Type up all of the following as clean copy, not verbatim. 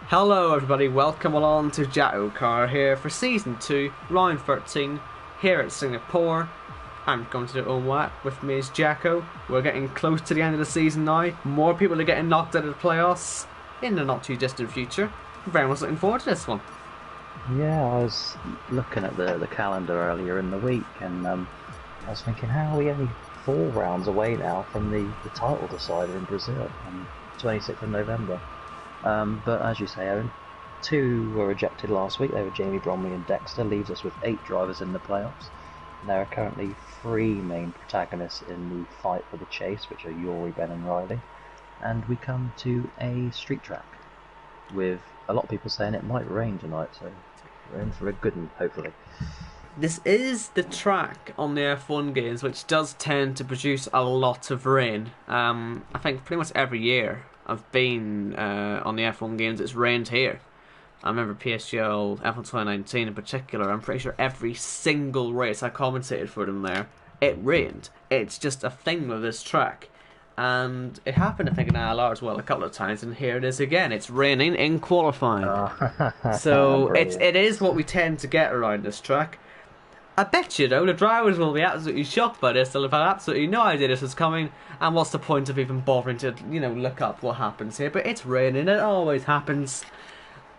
Hello everybody, welcome along to JACKOCAR here for Season 2, Round 13, here at Singapore. I'm going to do Omwat, with me is Jacko. We're getting close to the end of the season now. More people are getting knocked out of the playoffs in the not too distant future. I'm very much looking forward to this one. Yeah, I was looking at the calendar earlier in the week and I was thinking, how are we only 4 rounds away now from the title decider in Brazil on 26th of November? But as you say, Owen, 2 were ejected last week. They were Jamie Bromley and Dexter. Leaves us with 8 drivers in the playoffs. And there are currently 3 main protagonists in the fight for the chase, which are Yori, Ben and Riley. And we come to a street track with a lot of people saying it might rain tonight, so we're in for a good one, hopefully. This is the track on the F1 games which does tend to produce a lot of rain. I think pretty much every year I've been on the F1 games, it's rained here. I remember PSGL F1 2019 in particular, I'm pretty sure every single race I commentated for them there, it rained. It's just a thing with this track. And it happened, I think, in ILR as well a couple of times, and here it is again. It's raining in qualifying. So it is what we tend to get around this track. I bet you, though, the drivers will be absolutely shocked by this. They'll have had absolutely no idea this was coming, and what's the point of even bothering to, look up what happens here? But it's raining, it always happens,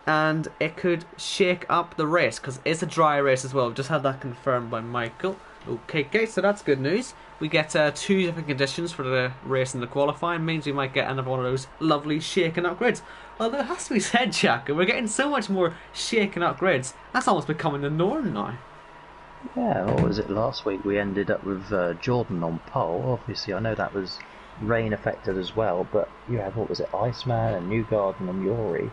and it could shake up the race, because it's a dry race as well. We've just had that confirmed by Michael. Okay, so that's good news. We get 2 different conditions for the race and the qualifying. Means we might get another one of those lovely shaken up grids. Although it has to be said, Jack, we're getting so much more shaken up grids. That's almost becoming the norm now. Yeah, what was it last week? We ended up with Jordan on pole. Obviously, I know that was rain affected as well, but you had, what was it, Iceman and Newgarden and Yori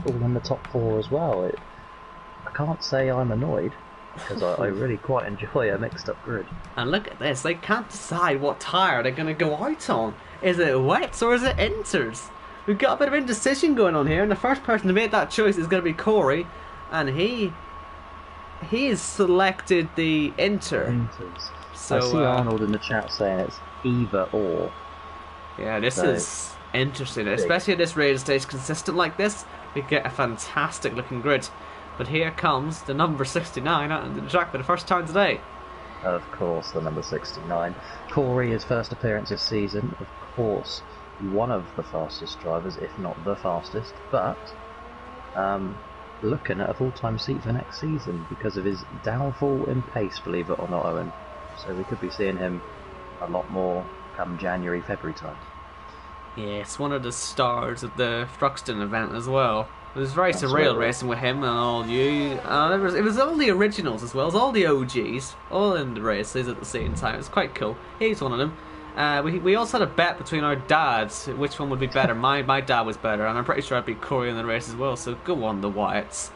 all in the top 4 as well. I can't say I'm annoyed, because I really quite enjoy a mixed up grid. And look at this, they can't decide what tyre they're going to go out on. Is it wets or is it inters? We've got a bit of indecision going on here, and the first person to make that choice is going to be Corey, and he has selected the Inter. So, I see Arnold in the chat saying it's either or. Yeah, this is interesting, especially if this race stays consistent like this. We get a fantastic looking grid. But here comes the number 69 out on the track for the first time today. Of course, the number 69. Corey, his first appearance this season, of course, one of the fastest drivers, if not the fastest, but looking at a full-time seat for next season because of his downfall in pace, believe it or not, Owen. So we could be seeing him a lot more come January, February time. Yeah, it's one of the stars of the Thruxton event as well. It was very surreal racing with him and all you. It was all the originals as well as all the OGs, all in the races at the same time. It was quite cool. He's one of them. We also had a bet between our dads, which one would be better. My dad was better, and I'm pretty sure I'd beat Corey in the race as well, so go on the Wyatts.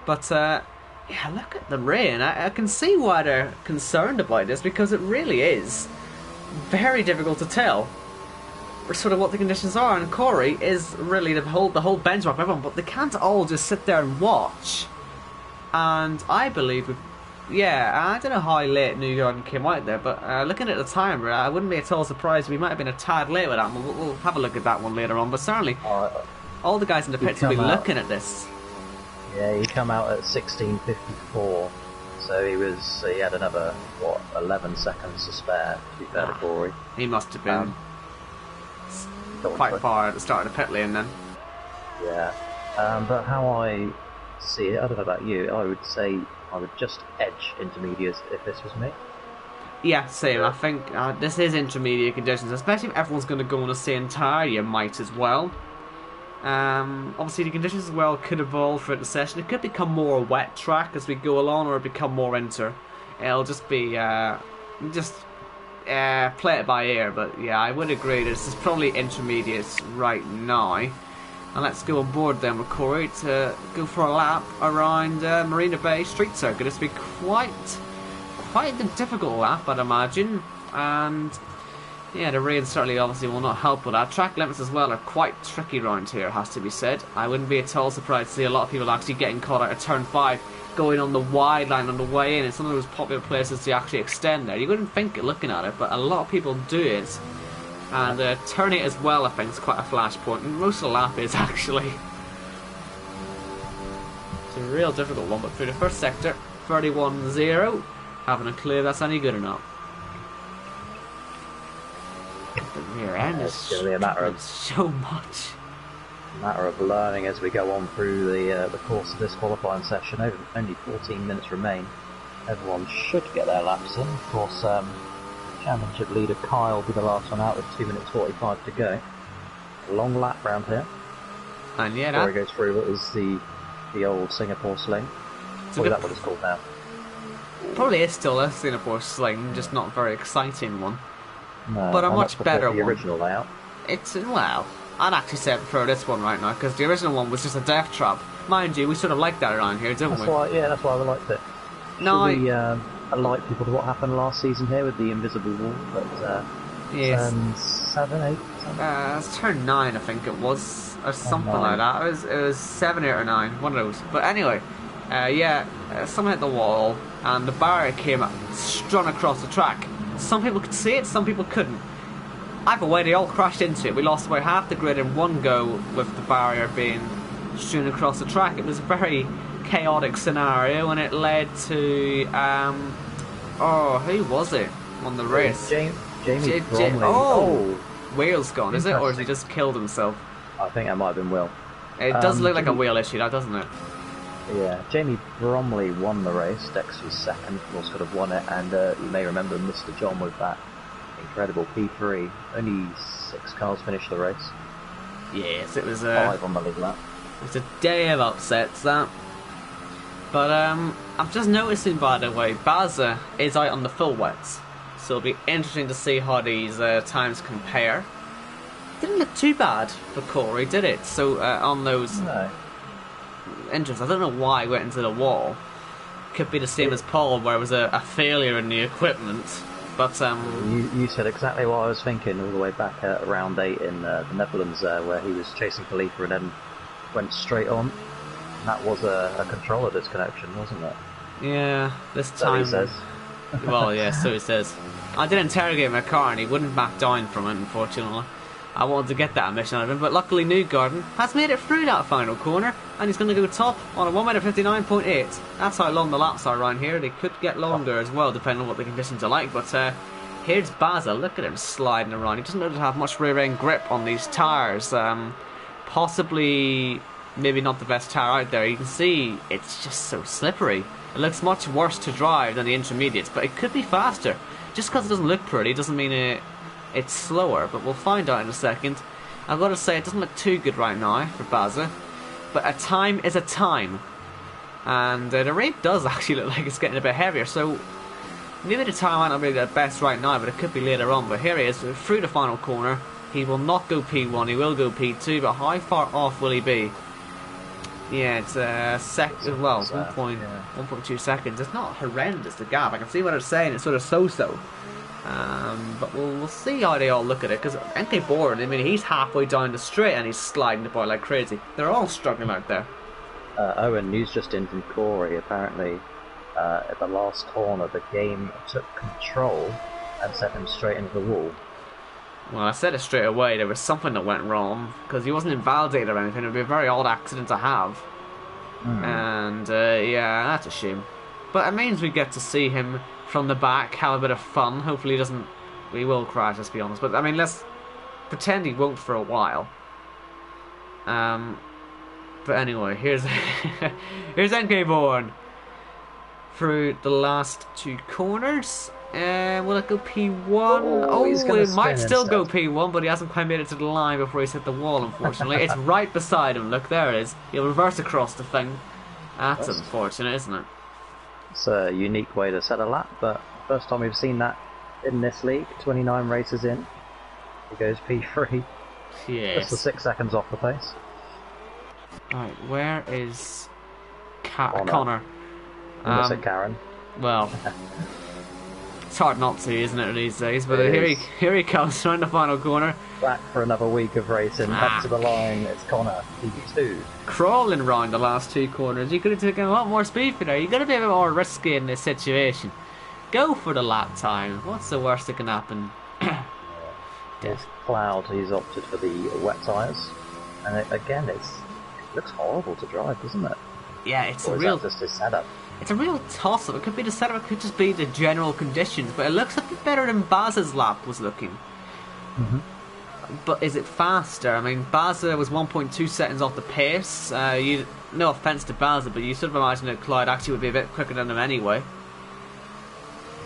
But, yeah, look at the rain. I can see why they're concerned about this, because it really is very difficult to tell sort of what the conditions are, and Corey is really the whole benchmark of everyone, but they can't all just sit there and watch. And I believe I don't know how late Newgarden came out there, but looking at the timer, I wouldn't be at all surprised. We might have been a tad late with that one. We'll have a look at that one later on, but certainly all the guys in the pits will be looking at this. Yeah, he come out at 16:54, so he had another 11 seconds to spare, to be fair to Corey. He must have been quite far at the start of the pit lane then. Yeah, but how I see it, I don't know about you, I would say I would just edge intermediates if this was me. Yeah, same. I think this is intermediate conditions, especially if everyone's going to go on the same tyre, you might as well. Obviously the conditions as well could evolve throughout the session. It could become more a wet track as we go along, or become more inter. It'll just be play it by ear, but yeah, I would agree this is probably intermediates right now. And let's go on board then with Corey to go for a lap around Marina Bay Street Circuit. This will be quite the difficult lap, I'd imagine. And yeah, the rain certainly obviously will not help with that. Track limits as well are quite tricky around here, has to be said. I wouldn't be at all surprised to see a lot of people actually getting caught out of turn 5, going on the wide line on the way in. It's one of those popular places to actually extend there. You wouldn't think it looking at it, but a lot of people do it. And turn 8 as well, I think, is quite a flashpoint. And most of the lap is actually. It's a real difficult one, but through the first sector, 31-0. Having a clue if that's any good or not. The rear end is it's going to be a matter of so much. Learning as we go on through the course of this qualifying session. Only 14 minutes remain. Everyone should get their laps in. Of course, championship leader Kyle will be the last one out with 2 minutes 45 to go. A long lap round here. And yeah, before he goes through what is the old Singapore sling. Or is that what it's called now? Probably is still a Singapore sling, just not a very exciting one. No, but a much better the one. original layout. It's, well, I'd actually say I prefer this one right now, because the original one was just a death trap. Mind you, we sort of liked that around here, didn't we? That's why we liked it. No, Should we alert people to what happened last season here with the invisible wall? But yes. turn 7, 8? It's turn 9, I think it was, or something like that. It was 7, 8 or 9, one of those. But anyway, someone hit the wall, and the barrier came up, strung across the track. Some people could see it, some people couldn't. Either way, they all crashed into it. We lost about half the grid in one go with the barrier being strewn across the track. It was a very chaotic scenario, and it led to who was it on the race? Jamie Bromley. Wheel's gone, is it, or has he just killed himself? I think that might have been Will. It does look like a wheel issue, now, doesn't it? Yeah, Jamie Bromley won the race. Dex was second, of course, could have won it, and you may remember Mr. John with that incredible P3. Only 6 cars finished the race. Yes, it was 5 on the lead lap. It's a day of upsets, that. But I'm just noticing, by the way, Baza is out on the full wets, so it'll be interesting to see how these times compare. Didn't look too bad for Corey, did it? So on those engines, I don't know why he went into the wall. Could be the same as Paul, where it was a failure in the equipment. But you said exactly what I was thinking all the way back at round 8 in the Netherlands, where he was chasing Khalifa and then went straight on. And that was a controller disconnection, wasn't it? Yeah, this time. So he says. Well, yeah, so he says. I did interrogate my car and he wouldn't back down from it, unfortunately. I wanted to get that admission out of him, but luckily Newgarden has made it through that final corner, and he's going to go top on a 1:59.8. That's how long the laps are around here. They could get longer as well, depending on what the conditions are like, but here's Baza. Look at him sliding around. He doesn't look to have much rear end grip on these tyres. Possibly, maybe not the best tyre out there. You can see it's just so slippery. It looks much worse to drive than the intermediates, but it could be faster. Just because it doesn't look pretty doesn't mean it's slower, but we'll find out in a second. I've got to say, it doesn't look too good right now for Baza, but a time is a time. And the rape does actually look like it's getting a bit heavier, so maybe the time might not be the best right now, but it could be later on. But here he is, through the final corner. He will not go P1, he will go P2, but how far off will he be? Yeah, it's 1.2 seconds. It's not horrendous, the gap. I can see what it's saying, it's sort of so-so. But we'll see how they all look at it, because NK Bourne, I mean, he's halfway down the straight and he's sliding about like crazy. They're all struggling out there. Owen, news just in from Corey. Apparently, at the last corner, the game took control and sent him straight into the wall. Well, I said it straight away. There was something that went wrong, because he wasn't invalidated or anything. It would be a very odd accident to have. And, yeah, that's a shame. But it means we get to see him from the back, have a bit of fun. Hopefully we will crash, let's be honest. But I mean, let's pretend he won't for a while. But anyway, here's NK Bourne through the last 2 corners. Will it go P1? It might still go P1, but he hasn't quite made it to the line before he's hit the wall, unfortunately. It's right beside him. Look, there it is. He'll reverse across the thing. That's unfortunate, isn't it? It's a unique way to set a lap, but first time we've seen that in this league. 29 races in, he goes P3. Yes. Just 6 seconds off the pace. Right, where is Connor? I'm gonna say Karen. Well, it's hard not to, isn't it, these days? But here he comes around the final corner. Back for another week of racing. Up to the line. It's Connor. P2. Crawling round the last 2 corners. You could have taken a lot more speed for there. You've got to be a bit more risky in this situation. Go for the lap time. What's the worst that can happen? It's Cloud. He's opted for the wet tyres, and again, it looks horrible to drive, doesn't it? Yeah, it's Or a is real... that just his setup? It's a real toss-up. It could be the setup, it could just be the general conditions, but it looks a bit better than Baz's lap was looking. But is it faster? I mean, Baza was 1.2 seconds off the pace. No offence to Baza, but you sort of imagine that Clyde actually would be a bit quicker than him anyway.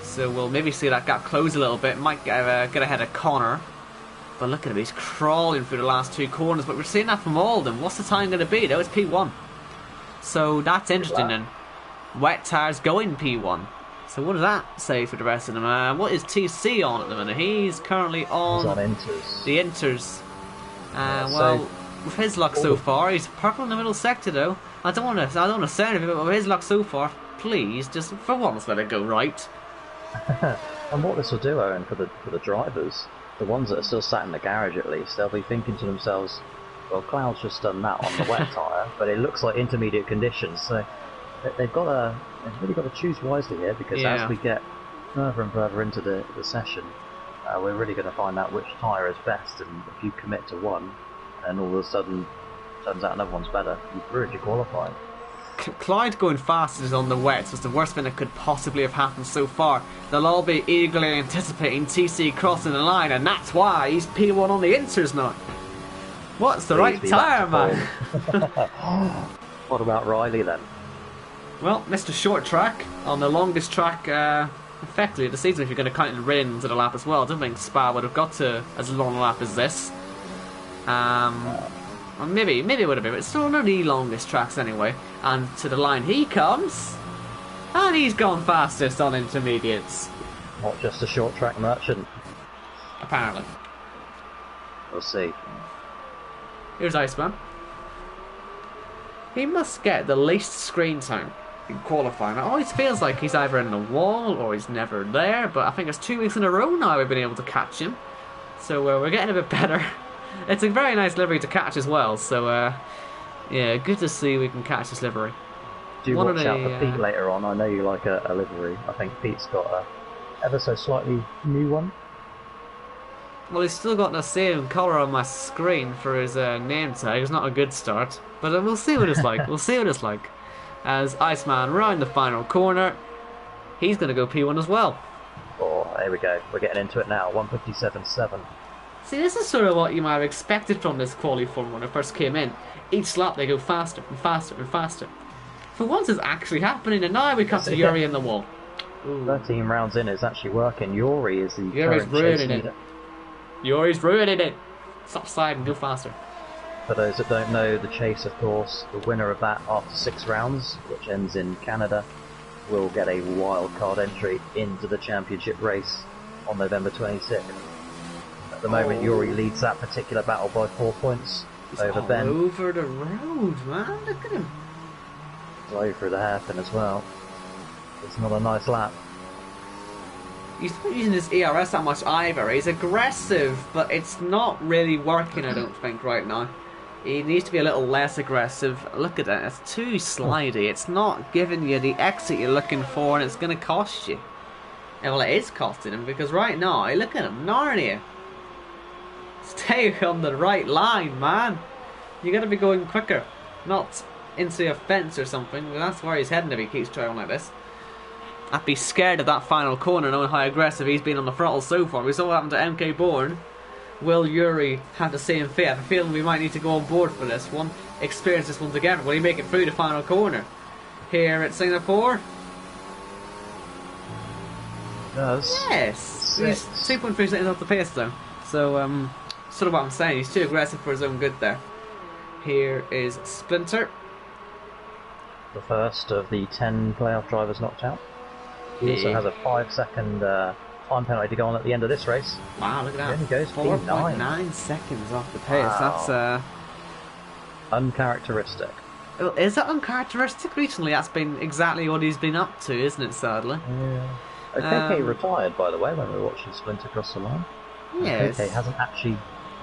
So we'll maybe see that gap close a little bit. Might get ahead of Connor. But look at him, he's crawling through the last two corners. But we're seeing that from all of them. What's the time going to be, though? It's P1. So that's interesting then. Wet tyres going P1. So what does that say for the rest of them? What is TC on at the minute? He's currently on... He's on Inters. The Inters. So with his luck so far, he's purple in the middle sector though. I don't want to say anything, but with his luck so far, please, just for once let it go right. And what this will do, Owen, for the drivers, the ones that are still sat in the garage at least, they'll be thinking to themselves, well, Cloud's just done that on the wet tyre, but it looks like intermediate conditions, so they've really got to choose wisely here, because as we get further and further into the session, we're really going to find out which tyre is best, and if you commit to one, and all of a sudden turns out another one's better, you've ruined your qualifying. Clyde going fastest on the wets was the worst thing that could possibly have happened so far. They'll all be eagerly anticipating TC crossing the line, and that's why he's P1 on the Inters now. What's the right tyre, man? What about Riley then? Well, Mr. Short Track on the longest track effectively of the season, if you're going to count the rain to the lap as well. I don't think Spa would have got to as long a lap as this. Or maybe it would have been, but it's still one of the longest tracks anyway. And to the line he comes, and he's gone fastest on intermediates. Not just a short track merchant. Apparently. We'll see. Here's Iceman. He must get the least screen time in qualifying. It always feels like he's either in the wall or he's never there, but I think it's 2 weeks in a row now we've been able to catch him. So we're getting a bit better. It's a very nice livery to catch as well, so yeah, good to see we can catch this livery. Do watch out for Pete later on. I know you like a livery. I think Pete's got a ever so slightly new one. Well, he's still got the same colour on my screen for his name tag. It's not a good start, but we'll see what it's like. We'll see what it's like. As Iceman round the final corner, he's going to go P1 as well. Oh, here we go. We're getting into it now. 157.7. See, this is sort of what you might have expected from this quali form when it first came in. Each lap they go faster and faster and faster. For once it's actually happening, and now we cut to Yuri in the wall. Ooh. 13 rounds in, it's actually working. Yuri is the Yuri's current ruining chase it. Yuri's ruining it. Stop sliding, go faster. For those that don't know, the chase, of course, the winner of that after 6 rounds, which ends in Canada, will get a wild card entry into the championship race on November 26th. At the moment, Yuri leads that particular battle by 4 points over Ben. Over the road, man. Look at him. Low through the hairpin as well. It's not a nice lap. He's not using his ERS that much either. He's aggressive, but it's not really working, I don't think, right now. He needs to be a little less aggressive. Look at that. It's too slidey. It's not giving you the exit you're looking for, and it's going to cost you. And well, it is costing him, because right now, look at him, Narnia. Stay on the right line, man. You got to be going quicker, not into a fence or something. Well, that's where he's heading if he keeps driving like this. I'd be scared of that final corner, knowing how aggressive he's been on the throttle so far. We saw what happened to MK Bourne. Will Yuri have the same fate? I have a feeling we might need to go on board for this one. Experience this one together. Will he make it through the final corner? Here at Singapore? Does. Yes! He's 2.3 seconds off the pace though. So, sort of what I'm saying. He's too aggressive for his own good there. Here is Splinter. The first of the 10 playoff drivers knocked out. He also has a 5-second time penalty to go on at the end of this race. Wow, look at that. He goes 4.9 seconds off the pace. Wow. That's uncharacteristic. Well, is that uncharacteristic? Recently, that's been exactly what he's been up to, isn't it, sadly? Yeah. KK retired, by the way, when we were watching Splinter cross the line. Yes. KK hasn't actually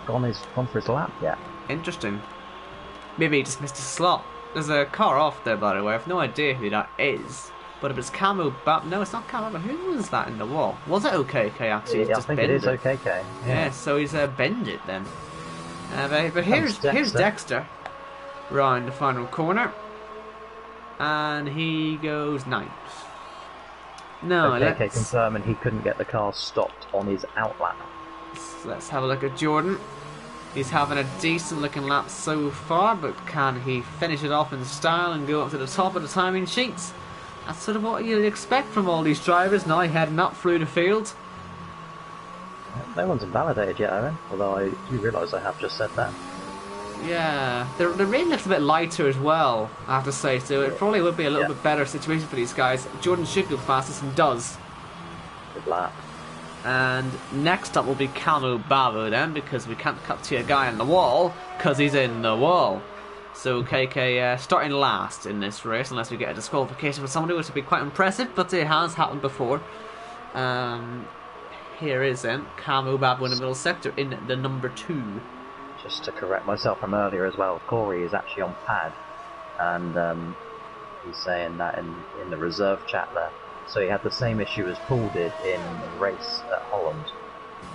gone for his lap yet. Interesting. Maybe he just missed a slot. There's a car off there, by the way. I have no idea who that is. But if it's Camo... No, it's not Camo. Who was that in the wall? Was it OKK, actually? Yeah, I think it is OKK. Yeah, so he's bended then. But here's Dexter. Round the final corner. And he goes ninth. No, Okay, confirming he couldn't get the car stopped on his outlap. Let's have a look at Jordan. He's having a decent looking lap so far, but can he finish it off in style and go up to the top of the timing sheets? That's sort of what you'd expect from all these drivers now heading up through the field. No one's invalidated yet, Owen, although I do realise I have just said that. Yeah, the rain looks a bit lighter as well, I have to say, so it probably would be a little bit better situation for these guys. Jordan should go fastest and does. Good lap. And next up will be Camo Bavo then, because we can't cut to a guy in the wall, because he's in the wall. So KK starting last in this race, unless we get a disqualification for somebody, which would be quite impressive, but it has happened before. Here is then Camo Bavo in the middle sector in the number 2. Just to correct myself from earlier as well, Corey is actually on pad, and he's saying that in the reserve chat there. So he had the same issue as Paul did in the race at Holland.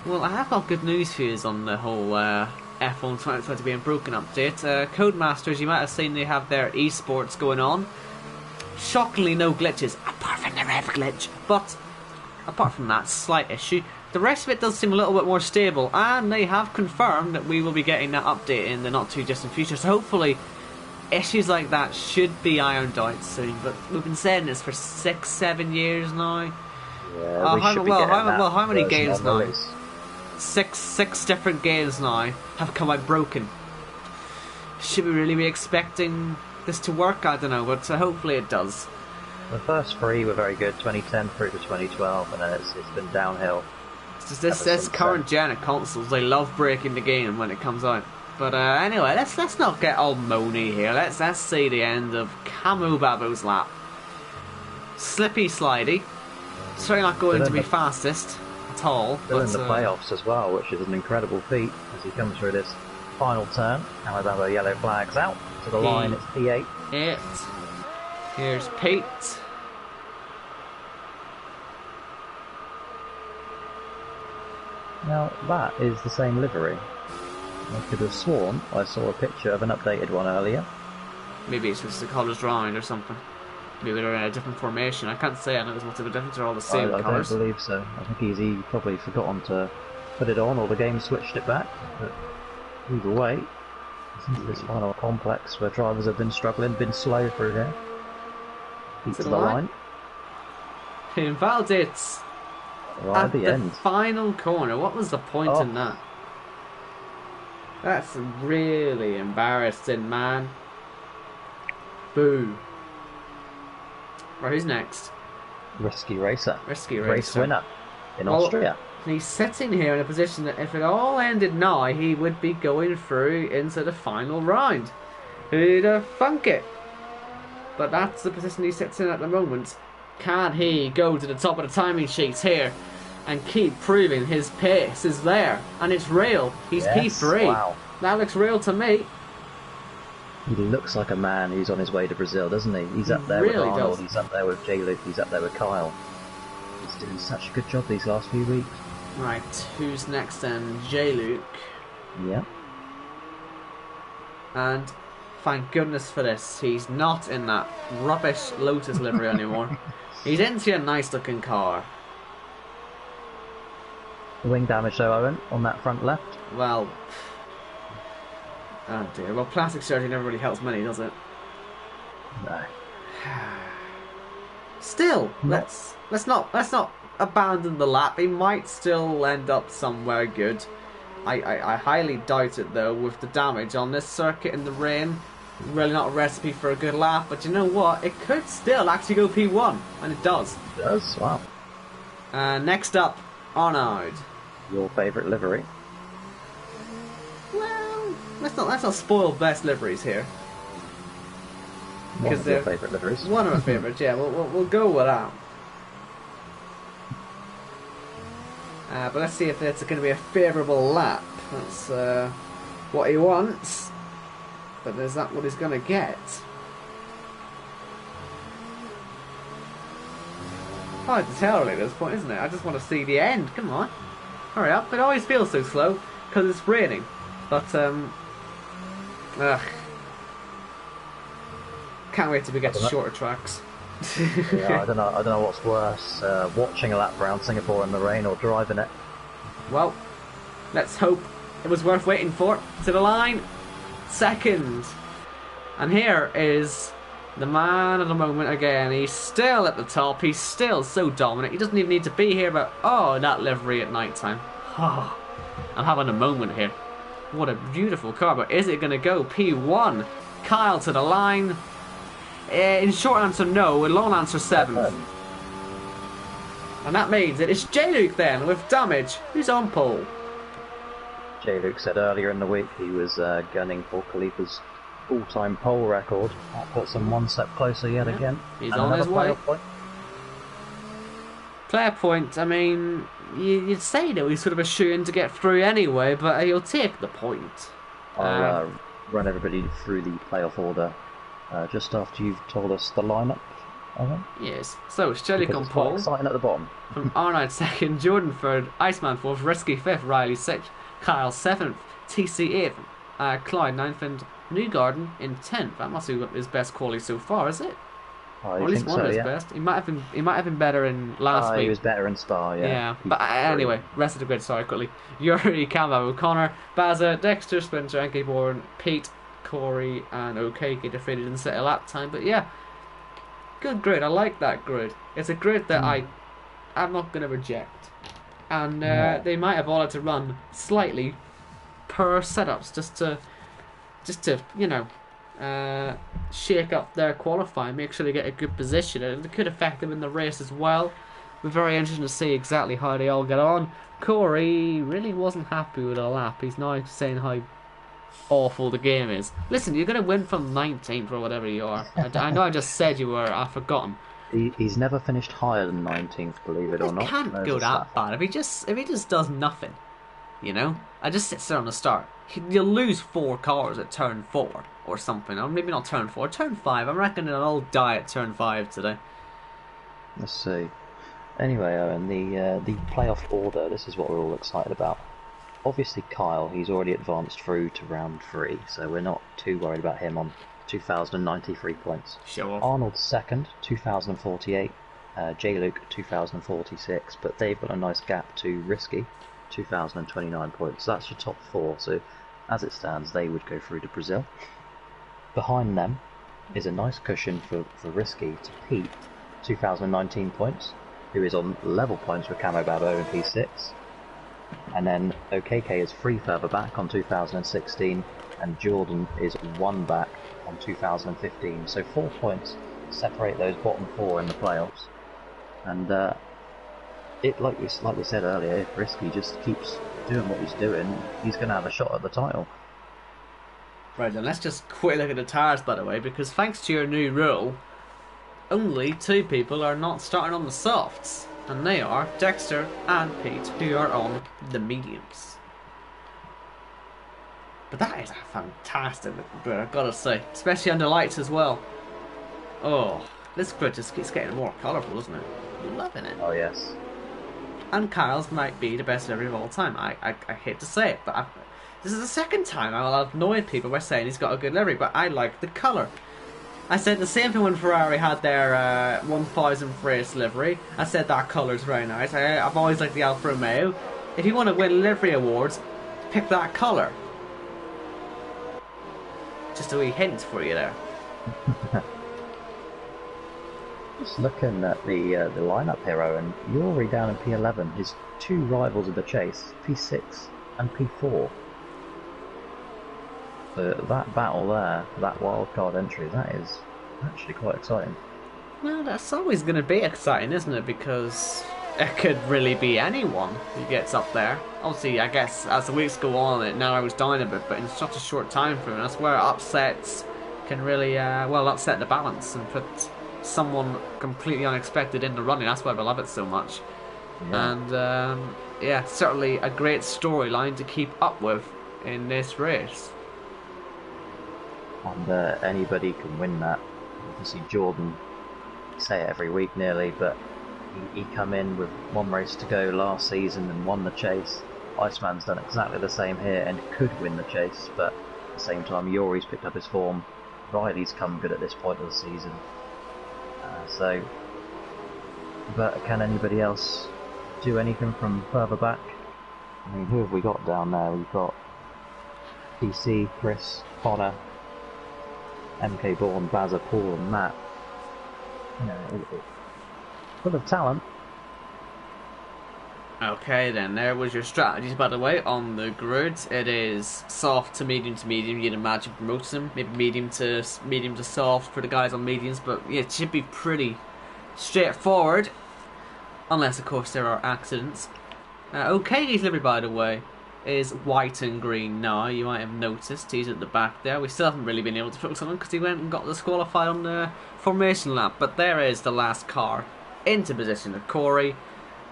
Well, I have got good news for you on the whole F1 2020 being broken update. Codemasters, you might have seen they have their eSports going on. Shockingly no glitches, apart from the rev glitch. But apart from that slight issue, the rest of it does seem a little bit more stable, and they have confirmed that we will be getting that update in the not too distant future. So hopefully issues like that should be ironed out soon. But we've been saying this for 6-7 years now. Yeah, how many games now? Six different games now have come out broken. Should we really be expecting this to work? I don't know, but hopefully it does. The first 3 were very good, 2010 through to 2012, and then it's been downhill. This current gen of consoles, they love breaking the game when it comes out. But anyway, let's not get all moany here. Let's see the end of Camo Bavo's lap. Slippy slidey. Certainly not going to be fastest at all. Still in the playoffs as well, which is an incredible feat as he comes through this final turn. Camo Bavo yellow flags out to the line. It's P8. Here's Pete. Now that is the same livery. I could have sworn I saw a picture of an updated one earlier. Maybe it's just the colours round or something. Maybe they're in a different formation. I can't say I know there's much of a difference. They're all the same colours. I don't believe so. I think he probably forgotten to put it on, or the game switched it back. But either way, it's into this final complex where drivers have been struggling, been slow through here. Heat to the line. He invalidates right at the end. Final corner. What was the point in that? That's really embarrassing, man. Boo. Right, who's next? Risky Racer. Risky Racer. Race winner in Austria. He's sitting here in a position that if it all ended now, he would be going through into the final round. Who'd have thunk it? But that's the position he sits in at the moment. Can he go to the top of the timing sheets here and keep proving his pace is there? And it's real. He's P3. Wow. That looks real to me. He looks like a man who's on his way to Brazil, doesn't he? He's up there with Arnold, he's up there with J-Luke, he's up there with Kyle. He's doing such a good job these last few weeks. Right, who's next then? J-Luke. Yeah. And thank goodness for this, he's not in that rubbish Lotus livery anymore. He's into a nice looking car. The wing damage though, Owen, on that front left. Well, oh dear. Well, plastic surgery never really helps many, does it? No. Still, let's not abandon the lap. He might still end up somewhere good. I highly doubt it though, with the damage on this circuit in the rain. Really not a recipe for a good lap, but you know what? It could still actually go P1, and it does. It does, wow. Next up, Arnaud. Your favourite livery? Well, let's not spoil best liveries here. One of your favourite liveries. One of my favourites, yeah. We'll go with that. But let's see if it's going to be a favourable lap. That's what he wants. But is that what he's going to get? Hard to tell really at this point, isn't it? I just want to see the end. Come on. Hurry up. It always feels so slow because it's raining. But, ugh. Can't wait till we get I to don't know. shorter tracks. Yeah, I don't know what's worse, watching a lap around Singapore in the rain or driving it. Well, let's hope it was worth waiting for. To the line, second. And here is the man of the moment again. He's still at the top. He's still so dominant. He doesn't even need to be here, but oh, that livery at night time. Oh, I'm having a moment here. What a beautiful car, but is it going to go P1? Kyle to the line. In short answer, no. In long answer, 7th. And that means it is J-Luke then, with damage. Who's on pole? J-Luke said earlier in the week he was gunning for Khalifa's all-time pole record. That puts him one step closer yet again. He's and on his way. Point. Player point, I mean, you'd say that he's sort of a shoe-in to get through anyway, but he'll take the point. I'll run everybody through the playoff order just after you've told us the lineup. Yes, so it's J-Luke on pole. Exciting at the bottom. From Arnold 2nd, Jordan 3rd, Iceman 4th, Risky 5th, Riley 6th, Kyle 7th, TC 8th, Clyde 9th, and Newgarden in 10th. That must be his best quality so far, is it? Or at least one of his best. He might have been better in last week. He was better in Spa, yeah. Yeah, but anyway, rest of the grid, sorry, quickly. Yuri, Cam, O'Connor, Baza, Dexter, Spencer, Anke Bourne, Pete, Corey, and Okeke defeated in set a lap time. But yeah, good grid. I like that grid. It's a grid that I'm not going to reject. And they might have all had to run slightly per setups just to you know, shake up their qualifying, make sure they get a good position, and it could affect them in the race as well. We're very interested to see exactly how they all get on. Corey really wasn't happy with a lap. He's now saying how awful the game is. Listen, you're going to win from 19th or whatever you are. I know I just said you were, I've forgotten. He's never finished higher than 19th, believe it or not. It can't go that bad. If he just does nothing, you know, I just sit there on the start. You'll lose 4 cars at turn 4 or something, or maybe not turn 4, turn 5. I'm reckoning they'll all die at turn 5 today. Let's see. Anyway, Owen, the playoff order. This is what we're all excited about. Obviously, Kyle, he's already advanced through to round 3, so we're not too worried about him on 2,093 points. Show off. Arnold second, 2,048. J-Luke, 2,046, but they've got a nice gap to Risky, 2,029 points. So that's your top 4, so as it stands, they would go through to Brazil. Behind them is a nice cushion for Risky to Pete, 2,019 points, who is on level points with Camo Babo in P6. And then Okeke is 3 further back on 2016, and Jordan is 1 back on 2015. So 4 points separate those bottom 4 in the playoffs. And like we said earlier, if Risky just keeps doing what he's doing, he's going to have a shot at the title. Right, then let's just quickly look at the tyres, by the way, because thanks to your new rule, only 2 people are not starting on the softs. And they are Dexter and Pete, who are on the mediums. But that is a fantastic looking grid, I've got to say. Especially under lights as well. Oh, this grid just keeps getting more colourful, doesn't it? I'm loving it. Oh, yes. And Kyle's might be the best livery of all time. I hate to say it, but this is the second time I've annoyed people by saying he's got a good livery, but I like the colour. I said the same thing when Ferrari had their 1000th race livery. I said that colour's very nice. I've always liked the Alfa Romeo. If you want to win livery awards, pick that colour. Just a wee hint for you there. Just looking at the lineup here, Owen, Yuri down in P11, his 2 rivals of the chase, P6 and P4. So that battle there, that wildcard entry, that is actually quite exciting. Well, that's always going to be exciting, isn't it? Because it could really be anyone who gets up there. Obviously, I guess as the weeks go on, it narrows down a bit, but in such a short time frame, that's where upsets can really, upset the balance and put someone completely unexpected in the running. That's why I love it so much. Yeah. And, certainly a great storyline to keep up with in this race. And anybody can win that. Obviously Jordan, we say it every week nearly, but he come in with 1 race to go last season and won the chase. Iceman's done exactly the same here and could win the chase, but at the same time Yuri's picked up his form. Riley's come good at this point of the season. But can anybody else do anything from further back? I mean, who have we got down there? We've got PC, Chris, Connor, MK Bourne, Bazza, Paul, and Matt. You know, full of talent. Okay then, there was your strategies by the way on the grid. It is soft to medium, you'd imagine promotes them. Maybe medium to soft for the guys on mediums, but yeah, it should be pretty straightforward. Unless of course there are accidents. OK's livery by the way is white and green now, you might have noticed. He's at the back there. We still haven't really been able to focus on him because he went and got disqualified on the formation lap, but there is the last car into position of Corey.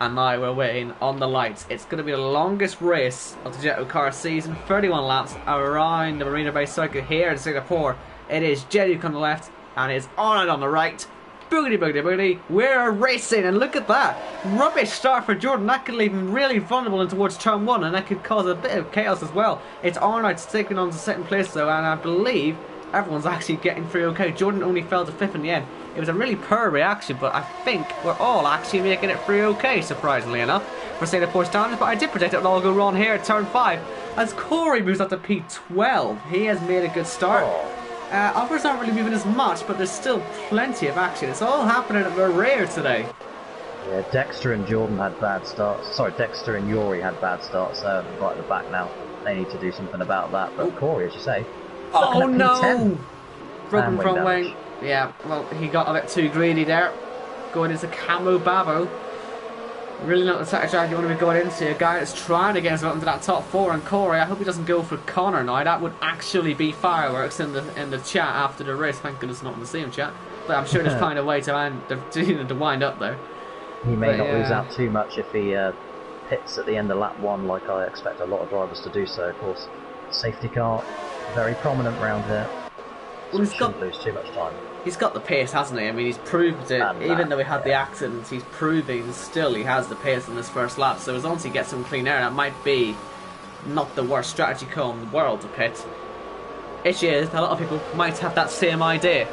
And now we're waiting on the lights. It's going to be the longest race of the JACKOCAR season. 31 laps around the Marina Bay circuit here in Singapore. It is JACKOCAR on the left and it's Arnold on the right. Boogity, boogity, boogity. We're racing and look at that. Rubbish start for Jordan. That could leave him really vulnerable in towards turn 1 and that could cause a bit of chaos as well. It's Arnold taking on to second place though, and I believe everyone's actually getting through okay. Jordan only fell to 5th in the end. It was a really poor reaction, but I think we're all actually making it through okay, surprisingly enough, for Singapore standards. But I did predict it would all go wrong here at turn 5, as Corey moves up to P12. He has made a good start. Others aren't really moving as much, but there's still plenty of action. It's all happening at the rear today. Yeah, Dexter and Jordan had bad starts. Sorry, Dexter and Yori had bad starts right at the back now. They need to do something about that. But Corey, as you say, oh no! P10. Broken front wing. Yeah, well, he got a bit too greedy there. Going into Camo Babo. Really not the type of drive you want to be going into. A guy that's trying to get himself into that top 4. And Corey, I hope he doesn't go for Connor now. That would actually be fireworks in the chat after the race. Thank goodness not in the same chat. But I'm sure there's find a way to wind up though. He may not lose out too much if he hits at the end of lap 1 like I expect a lot of drivers to do so. Of course, safety car, very prominent round here. So he shouldn't lose too much time. He's got the pace, hasn't he? I mean, he's proved it. Even though he had the accidents, he's proving still he has the pace in this first lap. So as long as he gets some clean air, that might be not the worst strategy call in the world to pit. Issue is, a lot of people might have that same idea.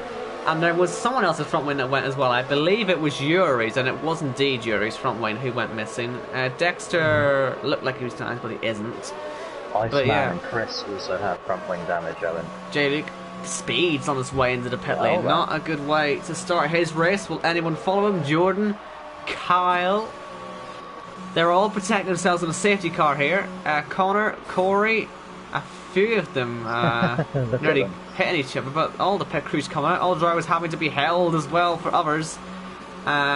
And there was someone else's front wing that went as well. I believe it was Yuri's, and it was indeed Yuri's front wing who went missing. Dexter looked like he was nice, but he isn't. Iceman and Chris also have front wing damage, Owen. J-Luke speeds on his way into the pit lane. Not a good way to start his race. Will anyone follow him? Jordan, Kyle. They're all protecting themselves in a safety car here. Connor, Corey, a few of them nearly hitting each other, but all the pit crews come out. All drivers having to be held as well for others.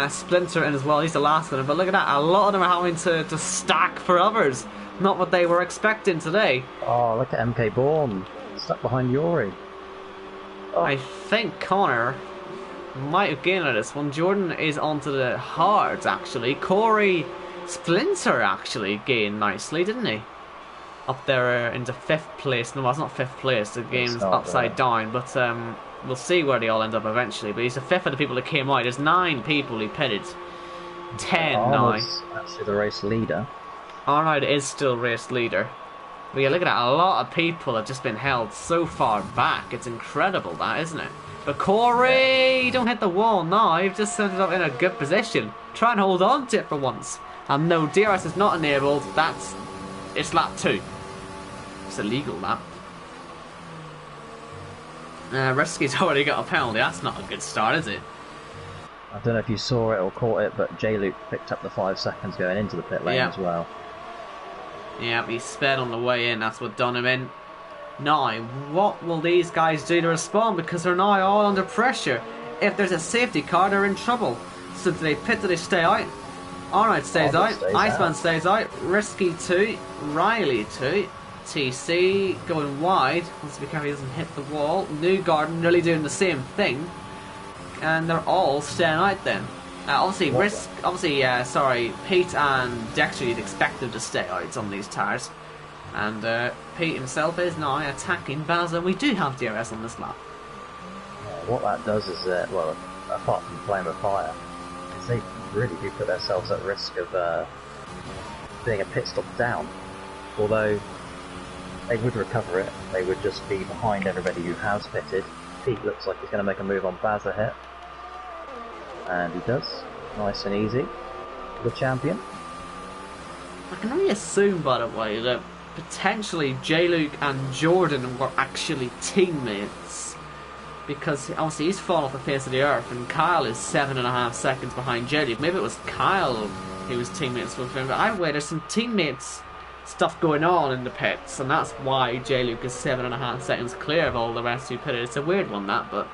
Splinter in as well. He's the last one. But look at that. A lot of them are having to stack for others. Not what they were expecting today. Oh, look at MK Bourne. Stuck behind Yori. Oh. I think Connor might have gained on this one. Jordan is onto the hards actually. Corey Splinter actually gained nicely, didn't he? Up there into 5th place. No, it's not 5th place. The game's upside down. But we'll see where they all end up eventually. But he's the 5th of the people that came out. There's 9 people who pitted. 10 now. Actually the race leader. Arnold is still race leader. But yeah, look at that. A lot of people have just been held so far back. It's incredible, that, isn't it? But Corey, don't hit the wall now. You've just ended up in a good position. Try and hold on to it for once. And no, DRS is not enabled. It's lap 2. It's illegal, that. Rescue's already got a penalty. That's not a good start, is it? I don't know if you saw it or caught it, but J-Luke picked up the 5 seconds going into the pit lane as well. Yeah, he sped on the way in. That's what done him in. Now, what will these guys do to respond? Because they're now all under pressure. If there's a safety car, they're in trouble. So do they pit, do they stay out? Arnold stays out. Iceman stays out. Risky 2. Riley 2. TC going wide. Let's be careful he doesn't hit the wall. New Garden nearly doing the same thing. And they're all staying out then. Obviously, Pete and Dexter, you'd expect them to stay out on these tyres. And Pete himself is now attacking Bazza. We do have DRS on this lap. What that does is, well, apart from playing with fire, is they really do put themselves at risk of being a pit stop down. Although they would recover it, they would just be behind everybody who has pitted. Pete looks like he's going to make a move on Bazza here. And he does. Nice and easy. The champion. I can only assume, by the way, that potentially J-Luke and Jordan were actually teammates. Because obviously he's fallen off the face of the earth and Kyle is 7.5 seconds behind J-Luke. Maybe it was Kyle who was teammates with him. But either way, there's some teammates stuff going on in the pits. And that's why J-Luke is 7.5 seconds clear of all the rest who pitted. It's a weird one, that, but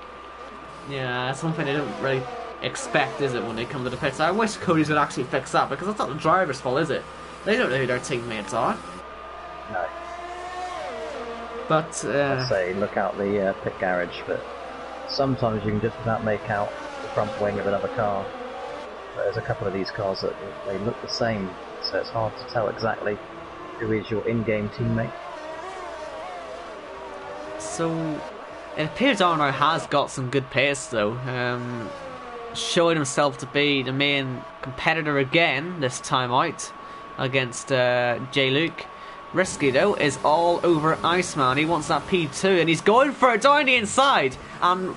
yeah, it's something they don't really expect, is it, when they come to the pits. I wish Cody's would actually fix that, because it's not the driver's fault, is it? They don't know who their teammates are. No. But I'd say look out the pit garage, but sometimes you can just about make out the front wing of another car. But there's a couple of these cars that they look the same, so it's hard to tell exactly who is your in-game teammate. So it appears Arno has got some good pace, though. Showing himself to be the main competitor again this time out against J-Luke. Risky, though, is all over Iceman. He wants that P2 and he's going for it down the inside. And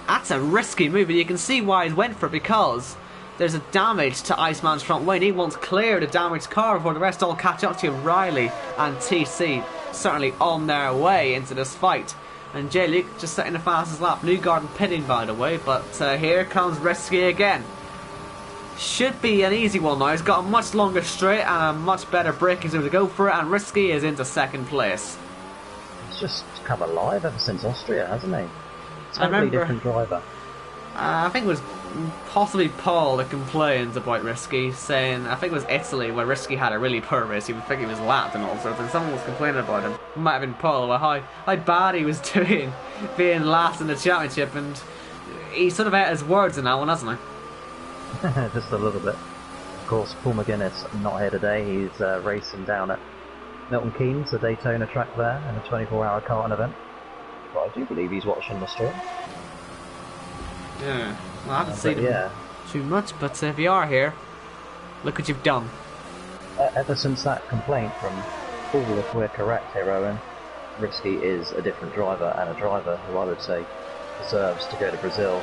that's a risky move, and you can see why he went for it, because there's a damage to Iceman's front wing. He wants to clear the damaged car before the rest all catch up to him. Riley and TC certainly on their way into this fight. And J-Luke just setting the fastest lap. Newgarden pitting, by the way, but here comes Risky again. Should be an easy one now. He's got a much longer straight and a much better braking zone to go for it, and Risky is into second place. He's just come alive ever since Austria, hasn't he? Totally different driver. I think it was possibly Paul that complained about Risky, saying, I think it was Italy where Risky had a really poor race. He would think he was lapped and all sorts, and someone was complaining about him. It might have been Paul, about how bad he was doing, being last in the championship, and he sort of ate his words in that one, hasn't he? Just a little bit. Of course, Paul McGuinness not here today. He's racing down at Milton Keynes, the Daytona track there, in a 24-hour karting event. But I do believe he's watching the stream. Yeah, well, I haven't seen him too much, but if you are here, look what you've done. Ever since that complaint from Paul, if we're correct here, Owen, Risky is a different driver, and a driver who I would say deserves to go to Brazil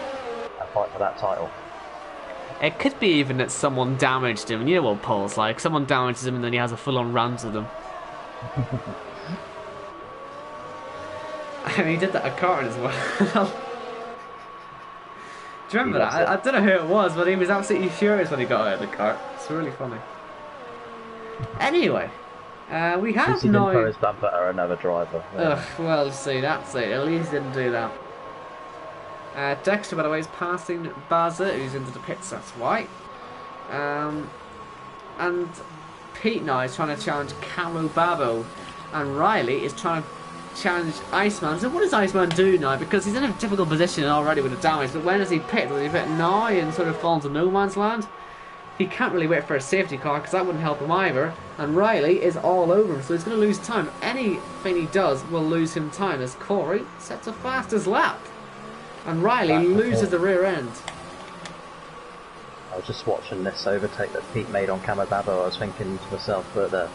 and fight for that title. It could be even that someone damaged him. You know what Paul's like. Someone damages him and then he has a full-on rant with them. I mean, he did that at karting as well. Do you remember that? I don't know who it was, but he was absolutely furious when he got out of the kart. It's really funny. Anyway, we have he now... didn't throw his bumper at another driver. Well, see, that's it. At least he didn't do that. Dexter, by the way, is passing Bazza, who's into the pits, that's why. And Pete now is trying to challenge Camo Babo, and Riley is trying to challenge Iceman. So what does Iceman do now? Because he's in a difficult position already with the damage, but when does he pit? Does he pit now and sort of fall into no man's land? He can't really wait for a safety car, because that wouldn't help him either. And Riley is all over him, so he's going to lose time. Anything he does will lose him time, as Corey sets a fastest lap. And Riley loses the rear end. I was just watching this overtake that Pete made on Camo Babo. I was thinking to myself that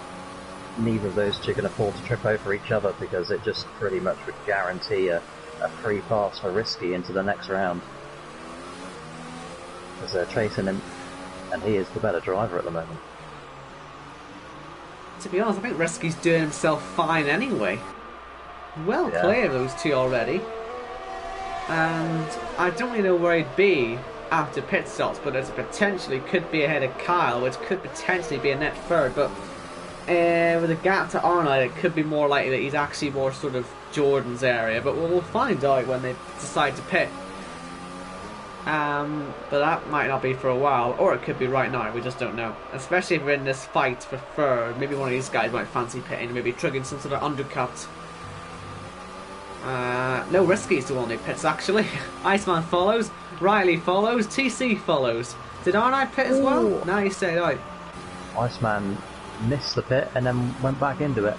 neither of those two can afford to trip over each other, because it just pretty much would guarantee a free pass for Risky into the next round. Because they're chasing him, and he is the better driver at the moment. To be honest, I think Risky's doing himself fine anyway. Well clear of those two already. And I don't really know where he'd be after pit stops, but there's potentially could be ahead of Kyle, which could potentially be a net third. But with a gap to Arnold, it could be more likely that he's actually more sort of Jordan's area. But we'll find out when they decide to pit. But that might not be for a while, or it could be right now. We just don't know. Especially if we're in this fight for third, maybe one of these guys might fancy pitting, maybe triggering some sort of undercut. No, Risky is the one who pits actually. Iceman follows, Riley follows, TC follows. Did Arnold pit as well? No, he stayed out. Iceman missed the pit and then went back into it.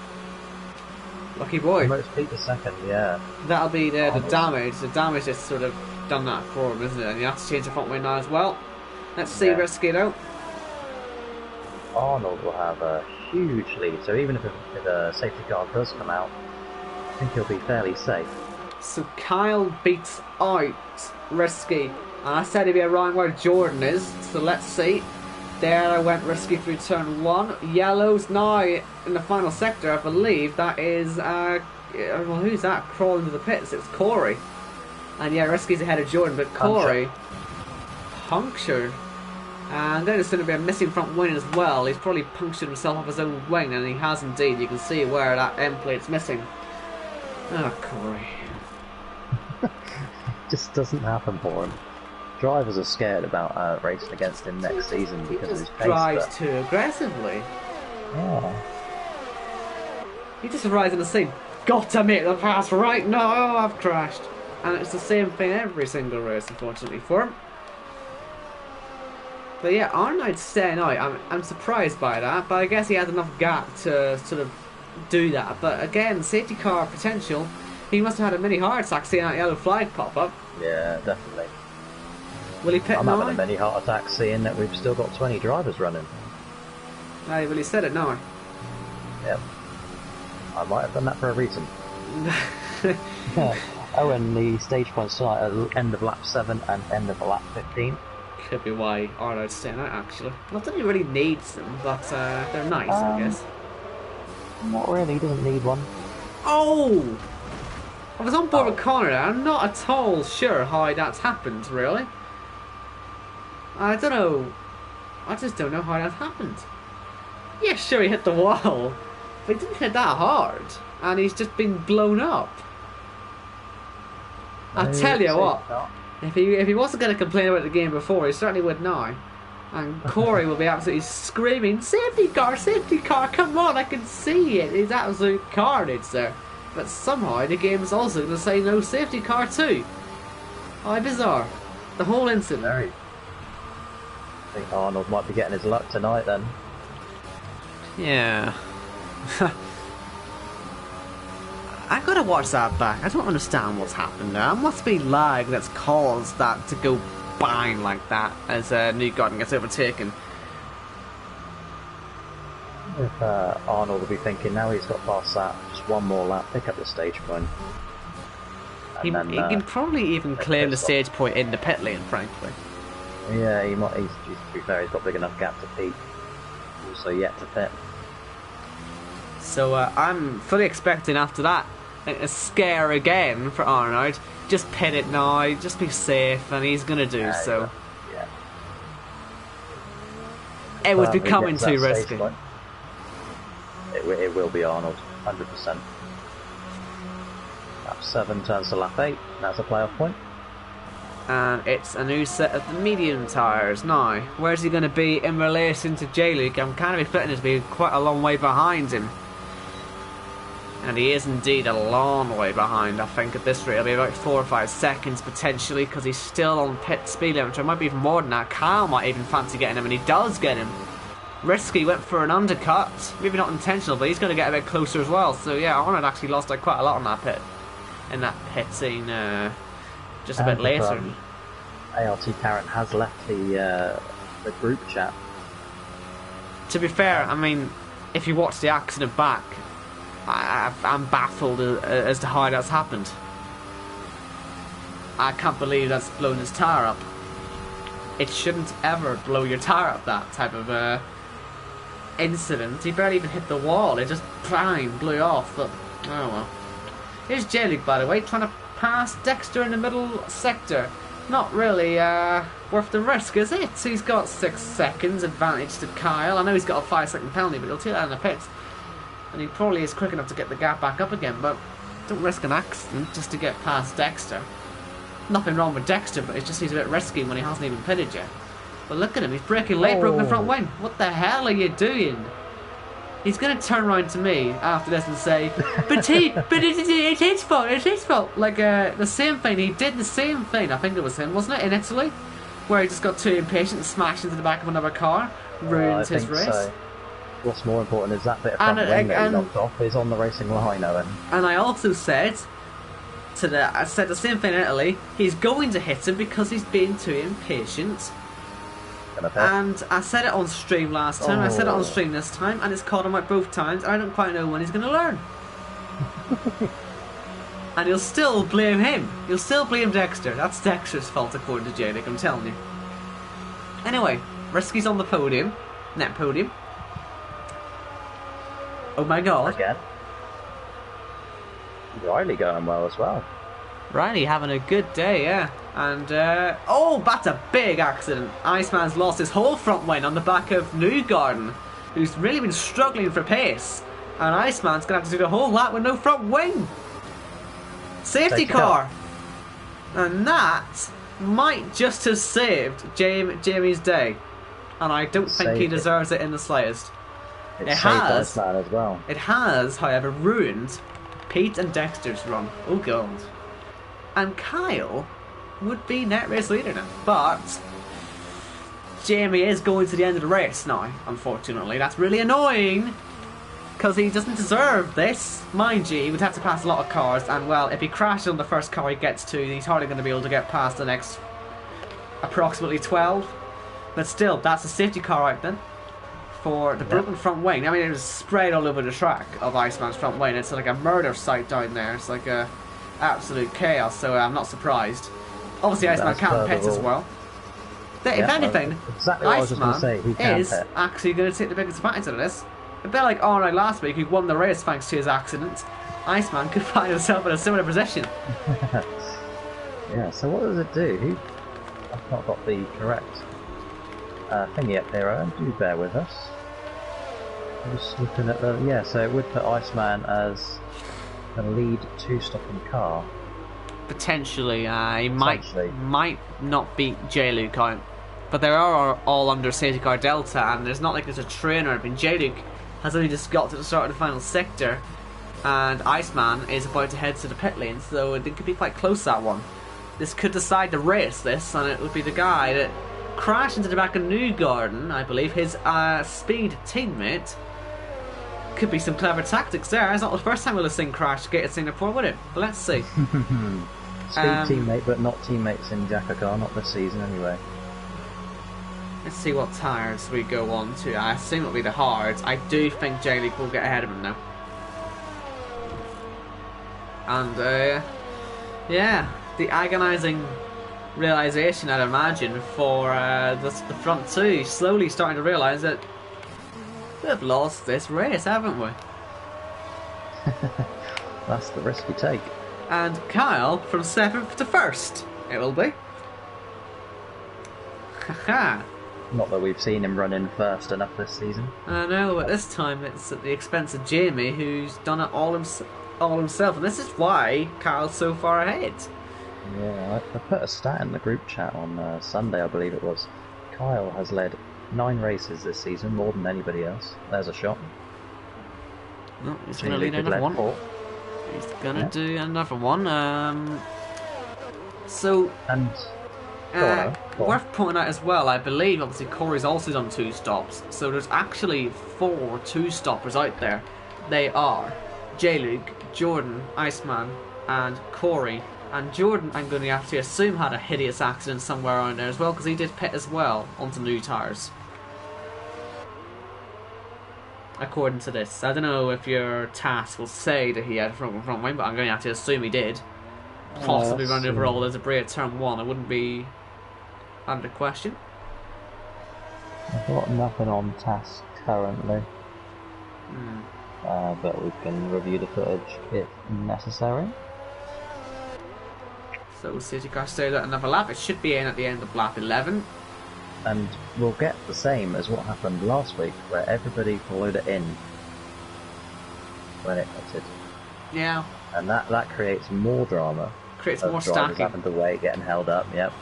Lucky boy. Almost Pete the second, yeah. That'll be the damage. The damage has sort of done that for him, isn't it? And you have to change the front wing now as well. Let's see Risky though. Arnold will have a huge lead, so even if a safety car does come out, I think he'll be fairly safe. So Kyle beats out Risky. And I said he'd be around where Jordan is, so let's see. There went Risky through turn 1. Yellow's now in the final sector, I believe. That is, well, who's that crawling to the pits? It's Corey. And yeah, Risky's ahead of Jordan, but Corey punctured. And then it's going to be a missing front wing as well. He's probably punctured himself off his own wing, and he has indeed. You can see where that end plate's missing. Oh, Corey. Just doesn't happen for him. Drivers are scared about racing against him next season because of his pace. He drives too aggressively. Yeah. He just arrives in the same, gotta make the pass right now, I've crashed. And it's the same thing every single race, unfortunately, for him. But yeah, Arnold's staying out. I'm surprised by that, but I guess he has enough gap to sort of do that. But again, safety car potential. He must have had a mini heart attack seeing that yellow flag pop up. Yeah, definitely. Will he pit I'm now? having a mini heart attack seeing that we've still got 20 drivers running. Aye, well, he said it now. Yep. I might have done that for a reason. Oh, and the stage points start at the end of lap 7 and end of lap 15. Could be why Arnold's staying out, actually. Not that he really needs them, but they're nice, I guess. Not really, he doesn't need one. Oh! I was on board with Connor there. I'm not at all sure how that's happened, really. I don't know. I just don't know how that happened. Yeah, sure, he hit the wall, but he didn't hit that hard, and he's just been blown up. I'll tell you what, if he wasn't going to complain about the game before, he certainly would now. And Corey will be absolutely screaming, safety car, come on, I can see it. It's absolute carnage there. But somehow the game is also going to say no safety car too. How bizarre. The whole incident. Very. I think Arnold might be getting his luck tonight then. Yeah. I gotta watch that back. I don't understand what's happened there. It must be lag that's caused that to go bang like that as Newgarden gets overtaken. If Arnold will be thinking now he's got past that, just one more lap, pick up the stage point. He can probably even claim the stage point in the pit lane, frankly. Yeah, he might. To be fair, he's got big enough gap to peak. Also yet to pit. So I'm fully expecting after that a scare again for Arnold. Just pit it now, just be safe, and he's gonna do so. Yeah. It was becoming too risky. It will be Arnold, 100%. Lap 7 turns to lap 8, that's a playoff point. And it's a new set of the medium tyres now. Where's he going to be in relation to J-Luke? I'm kind of expecting to be quite a long way behind him. And he is indeed a long way behind, I think, at this rate. It'll be about 4 or 5 seconds potentially, because he's still on pit speed limit, or it might be even more than that. Kyle might even fancy getting him, and he does get him. Risky went for an undercut, maybe not intentional, but he's going to get a bit closer as well. So yeah, Arnold actually lost like quite a lot on that pit, in that pit scene just a bit later. ALT Karen has left the group chat. To be fair, I mean, if you watch the accident back, I'm baffled as to how that's happened. I can't believe that's blown his tyre up. It shouldn't ever blow your tyre up, that type of incident. He barely even hit the wall, it just blew off. But oh well. Here's J-Luke, by the way, trying to pass Dexter in the middle sector. Not really worth the risk, is it? So he's got 6 seconds advantage to Kyle. I know he's got a 5-second penalty, but he'll take that in the pits. And he probably is quick enough to get the gap back up again, but don't risk an accident just to get past Dexter. Nothing wrong with Dexter, but it just seems a bit risky when he hasn't even pitted yet. But look at him, he's braking late, broken the front wing. What the hell are you doing? He's going to turn around to me after this and say, but it's his fault, it's his fault. Like the same thing, he did the same thing, I think it was him, wasn't it, in Italy? Where he just got too impatient and smashed into the back of another car, ruins his race. So. What's more important is that bit of front wing that he knocked off is on the racing line, Owen. And I also said, I said the same thing in Italy, he's going to hit him because he's being too impatient. And I said it on stream last time, I said it on stream this time, and it's caught him out both times, and I don't quite know when he's going to learn. And you'll still blame him. You'll still blame Dexter. That's Dexter's fault according to Jake, I'm telling you. Anyway, Risky's on the podium. Net podium. Oh my god. Again. Riley going well as well. Riley having a good day, yeah. And, oh, that's a big accident. Iceman's lost his whole front wing on the back of Newgarden, who's really been struggling for pace. And Iceman's going to have to do the whole lap with no front wing. Safety car. And that might just have saved Jamie's day. And I don't think he deserves it in the slightest. It has as well. It has, however, ruined Pete and Dexter's run. Oh god. And Kyle would be net race leader now. But Jamie is going to the end of the race now, unfortunately. That's really annoying, because he doesn't deserve this. Mind you, he would have to pass a lot of cars, and well, if he crashes on the first car he gets to, he's hardly going to be able to get past the next approximately 12. But still, that's a safety car out then for the broken front wing. I mean, it was spread all over the track of Iceman's front wing. It's like a murder site down there. It's like a absolute chaos, so I'm not surprised. Obviously, Iceman can't pit as well. If anything, exactly Iceman is actually going to take the biggest advantage out of this. A bit like Arnold last week, who won the race thanks to his accident. Iceman could find himself in a similar position. Yeah, so what does it do? I've not got the correct thingy up here, Owen. Do bear with us. I'm just looking at the... Yeah, so it would put Iceman as the lead two-stopping car. Potentially, he might not beat J-Luke out. But they are all under safety car delta, and there's not like there's a train or anything. J-Luke has only just got to the start of the final sector, and Iceman is about to head to the pit lane, so it could be quite close, that one. This could decide the race, and it would be the guy that crashed into the back of Newgarden, I believe, his speed teammate. Could be some clever tactics there. It's not the first time we'll have seen Crash get at Singapore, would it? But let's see. Speed teammate, but not teammates in JACKOCAR, not this season anyway. Let's see what tyres we go on to. I assume it'll be the hards. I do think J-League will get ahead of him now. And, yeah, the agonising realisation, I'd imagine, for the front two, slowly starting to realise that we've lost this race, haven't we? That's the risk you take. And Kyle from 7th to 1st, it will be. Haha. Not that we've seen him run in first enough this season. I know, but this time it's at the expense of Jamie, who's done it all himself, and this is why Kyle's so far ahead. Yeah, I put a stat in the group chat on Sunday, I believe it was. Kyle has led 9 races this season, more than anybody else. There's a shot. No, he's going to lead another one. 4. He's going to do another one. Worth pointing out as well, I believe, obviously, Corey's also done 2 stops. So there's actually 4 2-stoppers out there. They are J-Luke, Jordan, Iceman, and Corey. And Jordan, I'm going to have to assume, had a hideous accident somewhere around there as well, because he did pit as well onto new tyres. According to this. I don't know if your task will say that he had a front wing, but I'm going to have to assume he did. Possibly running over all the debris at turn 1. It wouldn't be under question. I've got nothing on task currently. But we can review the footage if necessary. So City Car stays at another lap. It should be in at the end of lap 11. And we'll get the same as what happened last week, where everybody followed it in when it pitted. Yeah. And that creates more drama. Creates more drivers stacking. having to wait, getting held up, yep.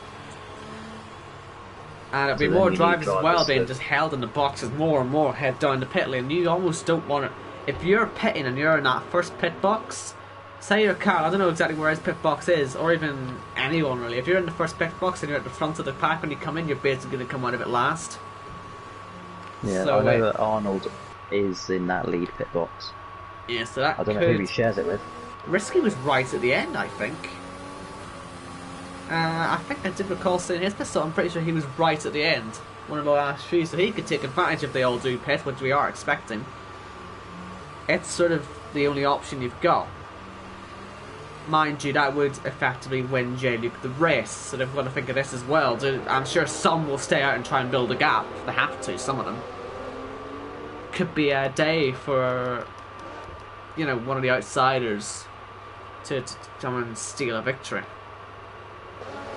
And it'll be more drivers as well being just held in the boxes more and more head down the pit lane. You almost don't want it. If you're pitting and you're in that first pit box, say you're Carl, I don't know exactly where his pit box is, or even anyone really. If you're in the first pit box and you're at the front of the pack when you come in, you're basically going to come out of it last. Yeah, so I know that Arnold is in that lead pit box. Yeah, so that I don't know who he shares it with. Risky was right at the end, I think. I think I did recall seeing his pistol. I'm pretty sure he was right at the end, one of the last few, so he could take advantage if they all do pit, which we are expecting. It's sort of the only option you've got. mind you, that would effectively win J-Luke the race. So they've got to think of this as well. I'm sure some will stay out and try and build a gap. They have to, some of them. Could be a day for, you know, one of the outsiders to come and steal a victory.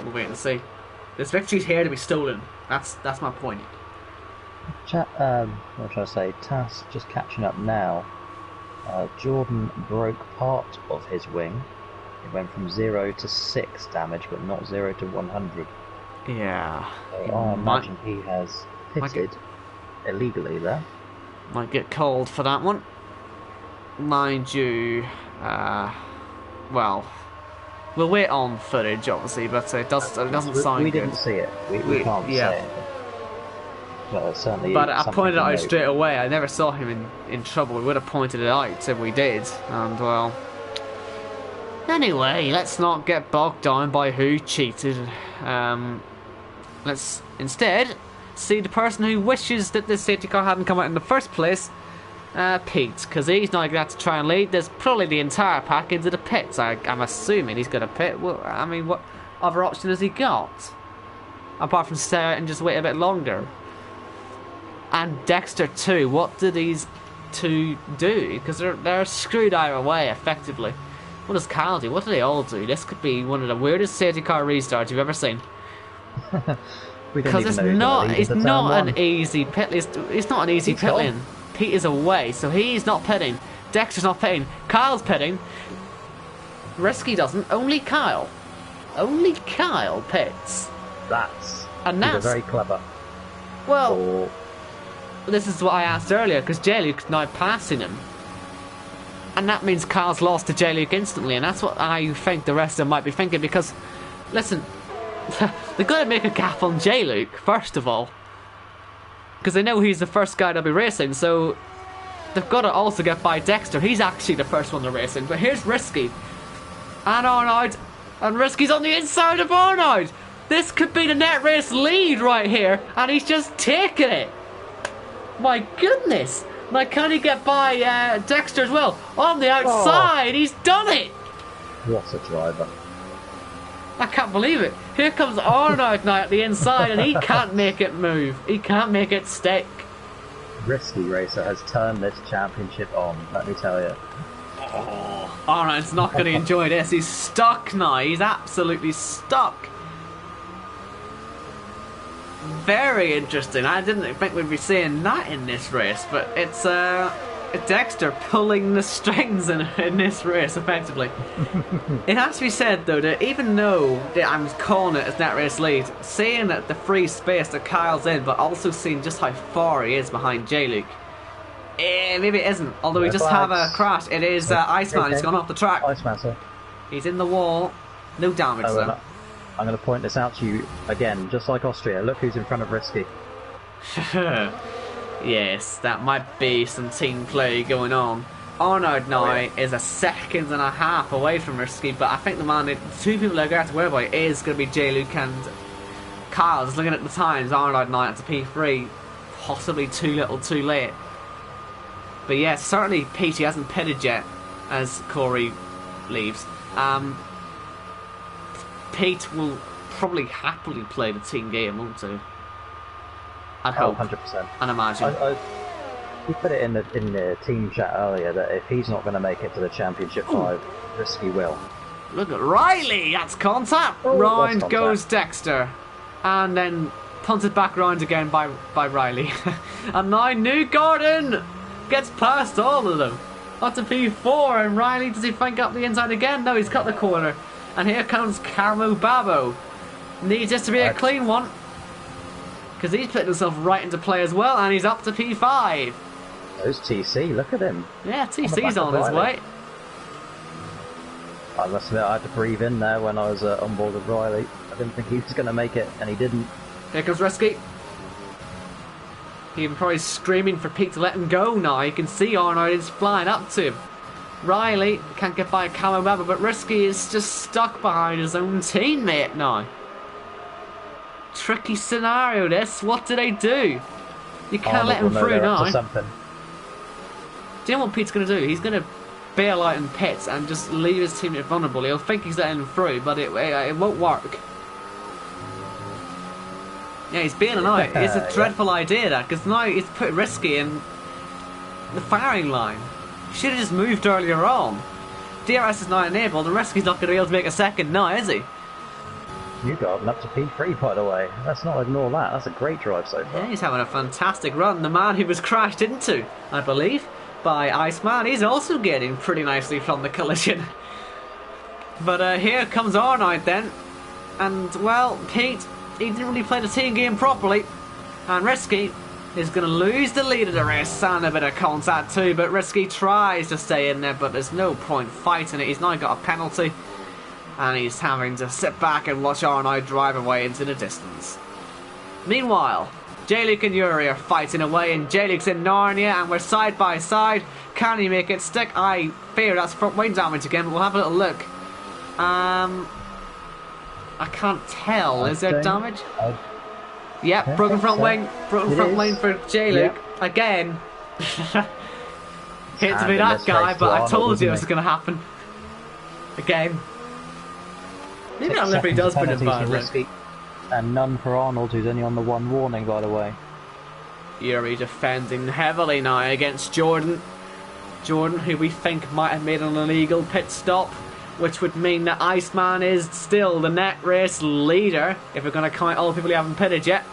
We'll wait and see. This victory's here to be stolen. That's my point. What am I trying to say? Tass just catching up now. Jordan broke part of his wing. It went from 0 to 6 damage, but not 0 to 100. Yeah. So I imagine he has pitted illegally there. Might get called for that one. Mind you, well, we'll wait on footage, obviously, but it doesn't sound we good. didn't see it. We can't say it. But certainly. But I pointed it out straight away. I never saw him in trouble. We would have pointed it out if we did. And well, anyway, let's not get bogged down by who cheated. Let's instead see the person who wishes that this safety car hadn't come out in the first place, Pete, because he's now going to have to try and lead. There's probably the entire pack into the pits. I'm assuming he's going to pit. Well, I mean, what other option has he got? Apart from stay out and just wait a bit longer. And Dexter too. What do these two do? Because they're screwed either way, effectively. What does Kyle do? What do they all do? This could be one of the weirdest safety car restarts you've ever seen. Because it's not an easy pit. It's not an easy pit lane. Pete is away, so he's not pitting. Dexter's not pitting. Kyle's pitting. Risky doesn't. Only Kyle. Only Kyle pits. That's very clever. Well, this is what I asked earlier, because J-Luke's now passing him. And that means Kyle's lost to J-Luke instantly, and that's what I think the rest of them might be thinking, because, listen, they've got to make a gap on J-Luke, first of all. Because they know he's the first guy to be racing, so they've got to also get by Dexter. He's actually the first one to racing. But here's Risky. And Arnold. And Risky's on the inside of Arnold. This could be the net race lead right here, and he's just taking it. My goodness. Now can he get by Dexter as well? On the outside, he's done it. What a driver. I can't believe it. Here comes Arnold now at the inside, and he can't make it move. He can't make it stick. Risky Racer has turned this championship on, let me tell you. Oh, Arnold's not going to enjoy this. He's stuck now. He's absolutely stuck. Very interesting. I didn't think we'd be seeing that in this race, but it's Dexter pulling the strings in this race, effectively. It has to be said, though, that even though I'm calling it as net race lead, seeing that the free space that Kyle's in, but also seeing just how far he is behind J-Luke, maybe it isn't. Although we just have a crash. It is Iceman. He's gone off the track. Iceman, sir. He's in the wall. No damage, though. I'm going to point this out to you again, just like Austria. Look who's in front of Risky. Yes, that might be some team play going on. Arnold now is a second and a half away from Risky, but I think the two people they're going to have to worry about is going to be J-Luke and Kyle. Just looking at the times, Arnold now at P3, possibly too little too late. But yeah, certainly Pete hasn't pitted yet as Corey leaves. Pete will probably happily play the team game, won't he? I'd hope. 100%. And imagine. He put it in the team chat earlier that if he's not going to make it to the Championship 5, Risky will. Look at Riley! That's contact! Round goes Dexter. And then punted back round again by Riley. And now Newgarden gets past all of them. Up to P4, and Riley, does he flank up the inside again? No, he's cut the corner. And here comes Carmo Babo. Needs this to be a clean one. Because he's putting himself right into play as well, and he's up to P5. There's TC, look at him. Yeah, TC's on his way. I must admit, I had to breathe in there when I was on board with Riley. I didn't think he was going to make it, and he didn't. Here comes Risky. He's probably screaming for Pete to let him go now. You can see Arnold is flying up to him. Riley can't get by Camo Baba, but Risky is just stuck behind his own teammate now. Tricky scenario this. What do they do? You can't let him through now. Do you know what Pete's going to do? He's going to bail out in pits and just leave his teammate vulnerable. He'll think he's letting him through, but it won't work. Yeah, he's bailing out. It's a dreadful idea, that, because now he's put Risky in the firing line. Should have just moved earlier on. DRS is now enabled, and Risky's not going to be able to make a second now, is he? Newgarden up to P3, by the way. Let's not ignore that. That's a great drive so far. Yeah, he's having a fantastic run. The man who was crashed into, I believe, by Iceman, he's also getting pretty nicely from the collision. But here comes Arnold then. And, well, Pete, he didn't really play the team game properly. And Risky is going to lose the lead of the race and a bit of contact too. But Risky tries to stay in there, but there's no point fighting it. He's now got a penalty. And he's having to sit back and watch Arnold drive away into the distance. Meanwhile, J-Luke and Yuri are fighting away, and J-Luke's in Narnia, and we're side by side. Can he make it stick? I fear that's front wing damage again, but we'll have a little look. I can't tell. Is there damage? Yep, broken front wing. Broken front wing for J-Luke. Yep. Again. Hate to be that guy, but I told you this was going to happen. Again. Maybe that livery does put him bad. Risky. And none for Arnold, who's only on the one warning, by the way. Yuri defending heavily now against Jordan. Jordan, who we think might have made an illegal pit stop, which would mean that Iceman is still the net race leader, if we're going to count all the people who haven't pitted yet.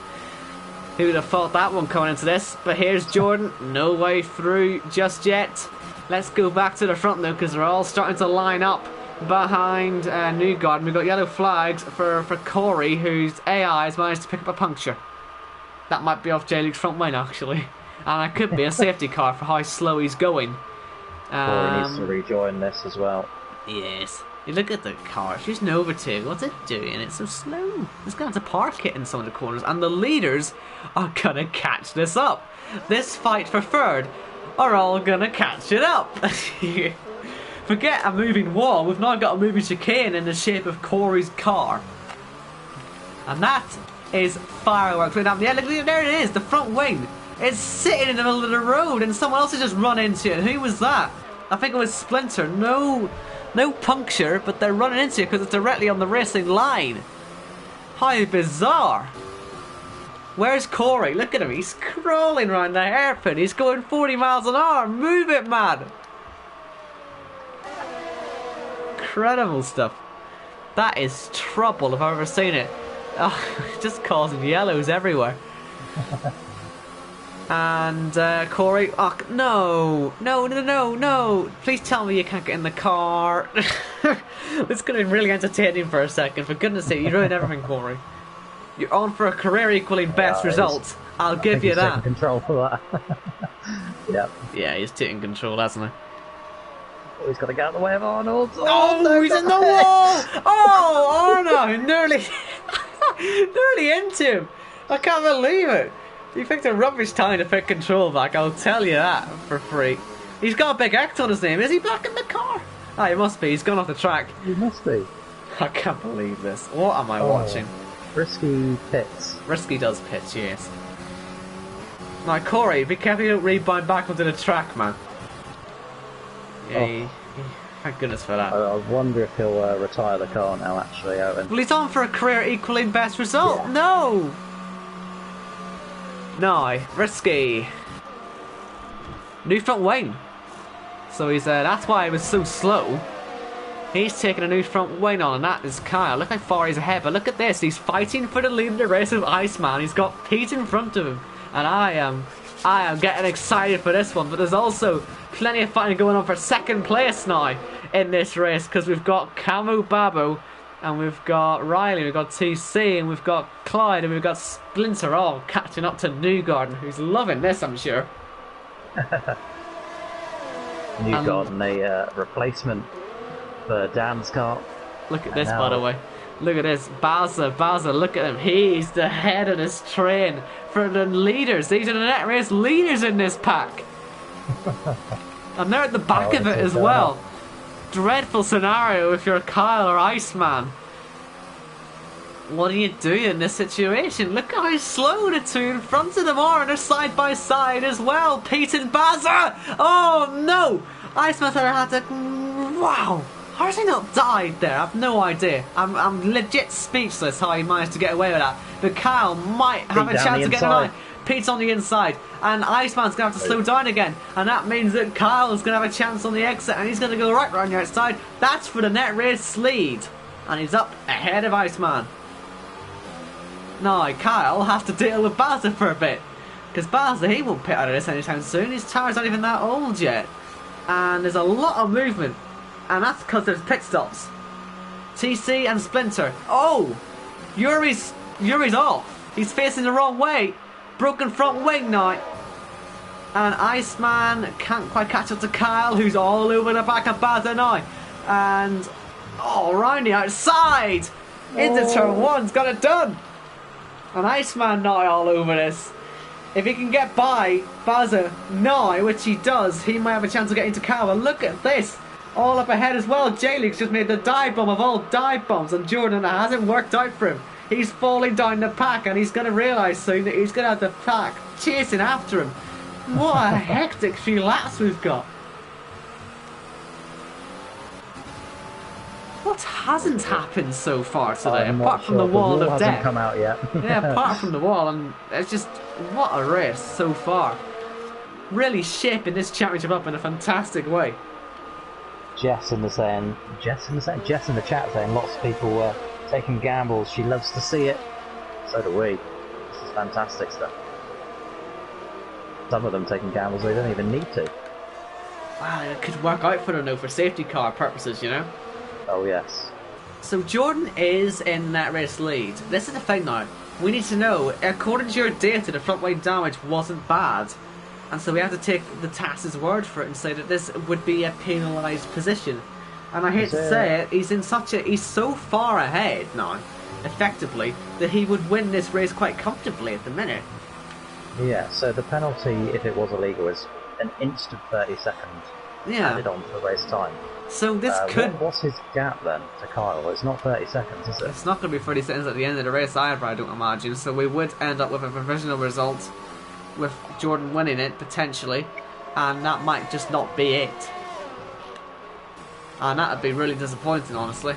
Who would have thought that one coming into this? But here's Jordan, no way through just yet. Let's go back to the front though, because they're all starting to line up behind Newgarden. We've got yellow flags for Corey, whose AI has managed to pick up a puncture. That might be off J-Luke's front wing, actually. And it could be a safety car for how slow he's going. Corey needs to rejoin this as well. Yes. You look at the car, she's an overtake. What's it doing? It's so slow. It's going to park it in some of the corners. And the leaders are going to catch this up. This fight for third are all going to catch it up. Forget a moving wall, we've now got a moving chicane in the shape of Corey's car. And that is fireworks right now. Yeah, look, there it is, the front wing. It's sitting in the middle of the road and someone else has just run into it. Who was that? I think it was Splinter. No puncture, but they're running into it because it's directly on the racing line. How bizarre. Where's Corey? Look at him, he's crawling around the hairpin. He's going 40 miles an hour. Move it, man. Incredible stuff. That is trouble if I've ever seen it. Oh, just causing yellows everywhere. And Corey, oh, no. Please tell me you can't get in the car. It's going to be really entertaining for a second. For goodness sake, you ruined everything, Corey. You're on for a career equaling best result. I'll give you that. He's taking control for that. Yep. Yeah, he's taking control, hasn't he? Oh, he's got to get out of the way of Arnold. Oh, no, he's in the wall! Oh, Arnold, nearly into him. I can't believe it. He picked a rubbish time to pick control back, I'll tell you that for free. He's got a big X on his name. Is he back in the car? Ah, he must be. He's gone off the track. He must be. I can't believe this. What am I watching? Risky pits. Risky does pitch, yes. Now, Corey, be careful you don't rebound back onto the track, man. Yeah, thank goodness for that. I wonder if he'll retire the car now, actually, Owen. Well, he's on for a career equaling best result. Yeah. No! No, Risky. New front wing. So he's that's why he was so slow. He's taking a new front wing on, and that is Kyle. Look how far he's ahead, but look at this. He's fighting for the lead of the race with Iceman. He's got Pete in front of him. And I am getting excited for this one, but there's also plenty of fighting going on for second place now in this race, because we've got Camu Babu, and we've got Riley, we've got TC, and we've got Clyde, and we've got Splinter all catching up to Newgarden, who's loving this, I'm sure. Newgarden, a replacement for Dan's car. Look at this, by the way. Look at this, Bowser, look at him. He's the head of this train for the leaders. These are the net race leaders in this pack. And they're at the back of it as well. Dreadful scenario if you're Kyle or Iceman. What do you do in this situation? Look how slow the two in front of them are, and they're side by side as well. Pete and Bazza! Oh no! Iceman had to... Wow! How has he not died there? I have no idea. I'm legit speechless how he managed to get away with that. But Kyle might have a chance of getting an eye. Pete's on the inside, and Iceman's going to have to slow down again, and that means that Kyle's going to have a chance on the exit, and he's going to go right around the outside. That's for the net race lead, and he's up ahead of Iceman. Now Kyle has to deal with Bazza for a bit, because Bazza, he won't pit out of this anytime soon. His tyres aren't even that old yet, and there's a lot of movement, and that's because there's pit stops. TC and Splinter. Oh, Yuri's off. He's facing the wrong way. Broken front wing now. And Iceman can't quite catch up to Kyle, who's all over the back of Bazza now. And, oh, round the outside. Into turn one's got it done. And Iceman now all over this. If he can get by Bazza now, which he does, he might have a chance of getting to Kyle. And look at this. All up ahead as well. J-League's just made the dive bomb of all dive bombs on Jordan. It hasn't worked out for him. He's falling down the pack, and he's going to realise soon that he's going to have the pack chasing after him. What a hectic few laps we've got. What hasn't happened so far today, apart from the wall of death? Hasn't come out yet. Yeah, apart from the wall, and it's just, what a race so far. Really shaping this championship up in a fantastic way. Jess in the chat saying lots of people were taking gambles. She loves to see it. So do we. This is fantastic stuff. Some of them taking gambles they don't even need to. Wow, it could work out for them though, for safety car purposes, you know? Oh yes. So Jordan is in that race lead. This is the thing now. We need to know, according to your data, the front wing damage wasn't bad. And so we have to take the TAS's word for it and say that this would be a penalised position. And I hate to say it, he's so far ahead now, effectively, that he would win this race quite comfortably at the minute. Yeah, so the penalty, if it was illegal, is an instant 30 seconds added on to the race time. So this could... What's his gap then to Kyle? It's not 30 seconds, is it? It's not going to be 30 seconds at the end of the race either, I don't imagine. So we would end up with a provisional result with Jordan winning it, potentially. And that might just not be it. And that would be really disappointing, honestly.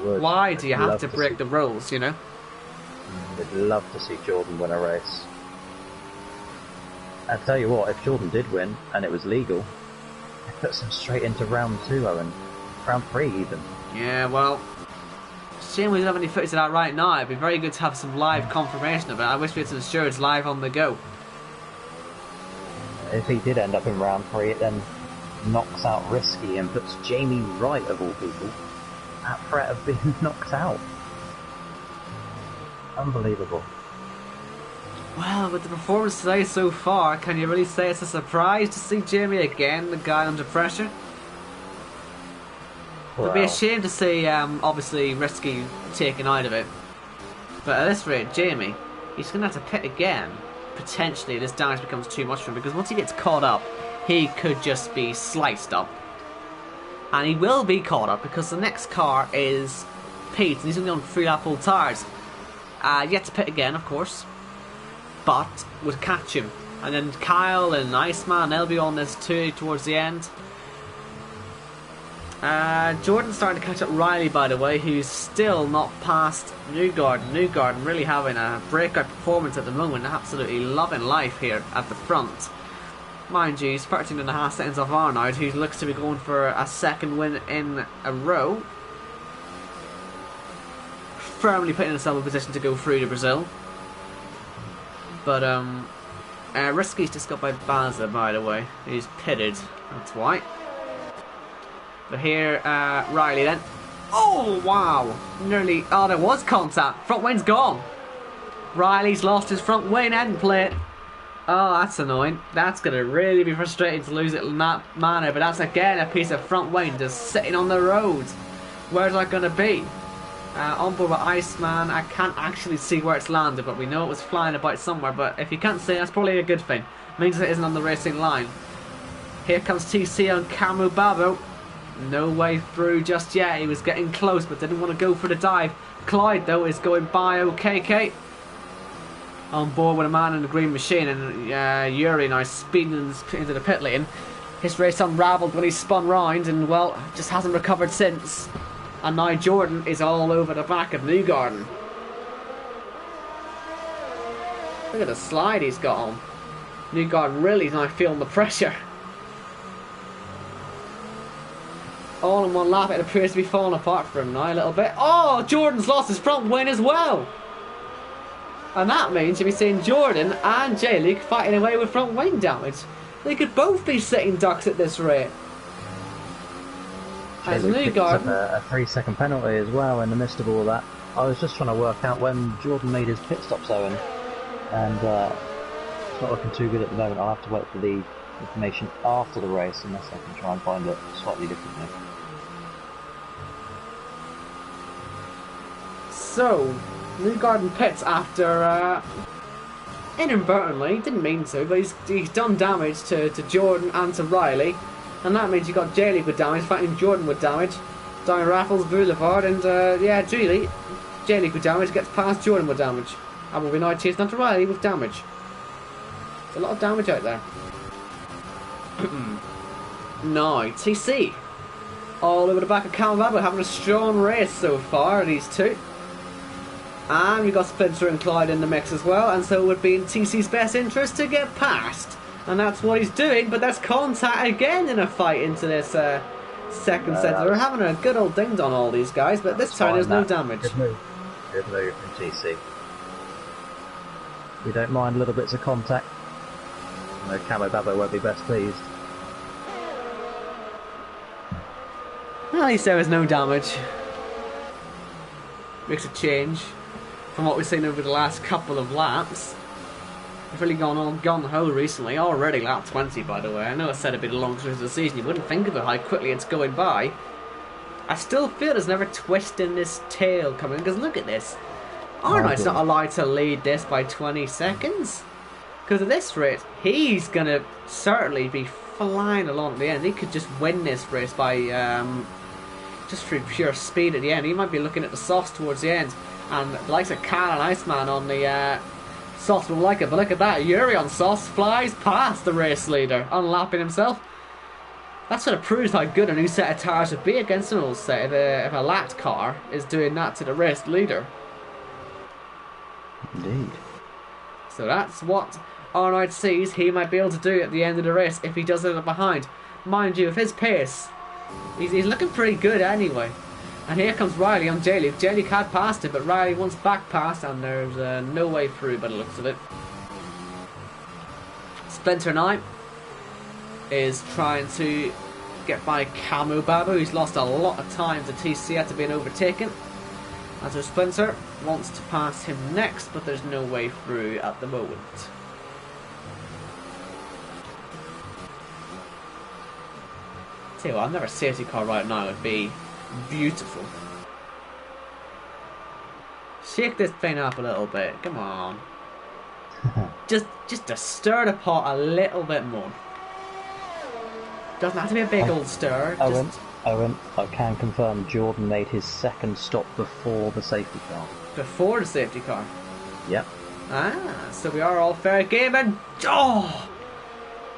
Why do you have to break the rules, you know? I'd love to see Jordan win a race. I'll tell you what, if Jordan did win, and it was legal, it puts him straight into round 2, Owen. Round 3 even. Yeah, well, shame we don't have any footage of that right now. It'd be very good to have some live confirmation of it. I wish we had some stewards live on the go. If he did end up in round 3, it then knocks out Risky and puts Jamie Wright, of all people, at threat of being knocked out. Unbelievable. Well, with the performance today so far, can you really say it's a surprise to see Jamie again, the guy under pressure? Well, it'd be a shame to see, obviously, Risky taken out of it. But at this rate, Jamie, he's going to have to pit again. Potentially, this damage becomes too much for him, because once he gets caught up, he could just be sliced up. And he will be caught up, because the next car is Pete, and he's going to be on 3-lap old tyres. Yet to pit again, of course. But would catch him. And then Kyle and Iceman, they'll be on this too towards the end. Jordan's starting to catch up Riley, by the way, who's still not past Newgarden. Newgarden really having a breakout performance at the moment, absolutely loving life here at the front. Mind you, he's 13.5 seconds off Arnold, who looks to be going for a second win in a row. Firmly putting himself in a position to go through to Brazil. But, Risky's just got by Bazza, by the way. He's pitted, that's why. But here, Riley then. Oh, wow! Nearly, oh, there was contact. Front wing's gone. Riley's lost his front wing end plate. Oh, that's annoying. That's going to really be frustrating to lose it in that manner. But that's again a piece of front wing just sitting on the road. Where's that going to be? On board with Iceman, I can't actually see where it's landed, but we know it was flying about somewhere. But if you can't see, that's probably a good thing. It means it isn't on the racing line. Here comes TC on Camu Babo. No way through just yet. He was getting close but didn't want to go for the dive. Clyde though is going by okay. On board with a man in the green machine, and Yuri now speeding into the pit lane. His race unravelled when he spun round and, well, just hasn't recovered since. And now Jordan is all over the back of Newgarden. Look at the slide he's got on. Newgarden really is now feeling the pressure. All in one lap, it appears to be falling apart for him now a little bit. Oh, Jordan's lost his front wing as well. And that means you'll be seeing Jordan and J-Luke fighting away with front wing damage. They could both be sitting ducks at this rate. As Newgarden, a 3-second penalty as well in the midst of all that. I was just trying to work out when Jordan made his pit stops, Owen, and it's not looking too good at the moment. I'll have to wait for the information after the race unless I can try and find it slightly differently. So, Newgarden pits after, inadvertently, didn't mean to, but he's done damage to Jordan and to Riley. And that means you got J-League with damage, fighting Jordan with damage, down Raffles Boulevard, and J-League with damage gets past Jordan with damage. And we'll be now chasing after Riley with damage. There's a lot of damage out there. Now, TC. All over the back of Calvabo, having a strong race so far, these two. And we've got Spencer and Clyde in the mix as well, and so it would be in TC's best interest to get past. And that's what he's doing, but that's contact again in a fight into this second set. They're having a good old ding-dong, all these guys, but this time there's no damage. Good move from TC. We don't mind little bits of contact. No, Camo Babbo won't be best pleased. At least there was no damage. Makes a change from what we've seen over the last couple of laps. We've really gone gung-ho recently. Already lap 20, by the way. I know I said it'd be the longest race of the season. You wouldn't think of it, how quickly it's going by. I still feel there's never twist in this tail coming, because look at this. Arnold's not allowed to lead this by 20 seconds. Because at this rate, he's going to certainly be flying along at the end. He could just win this race by just through pure speed at the end. He might be looking at the softs towards the end. And the likes of Cal and Iceman on the softs will like it. But look at that. Yuri on softs flies past the race leader, unlapping himself. That sort of proves how good a new set of tires would be against an old set if a lapped car is doing that to the race leader. Indeed. So that's what Arnold sees he might be able to do at the end of the race if he does it behind. Mind you, with his pace, he's looking pretty good anyway. And here comes Riley on J-Luke. J-Luke had passed it, but Riley wants back past, and there's no way through by the looks of it. Spencer Knight is trying to get by Camo Babu, who's lost a lot of time to TC after being overtaken. And so Spencer wants to pass him next, but there's no way through at the moment. Tell you what, another safety car right now would be beautiful. Shake this thing up a little bit, come on. just to stir the pot a little bit more. Doesn't have to be a big old stir. Owen, I can confirm Jordan made his second stop before the safety car. Before the safety car? Yep. Ah, so we are all fair game, and oh,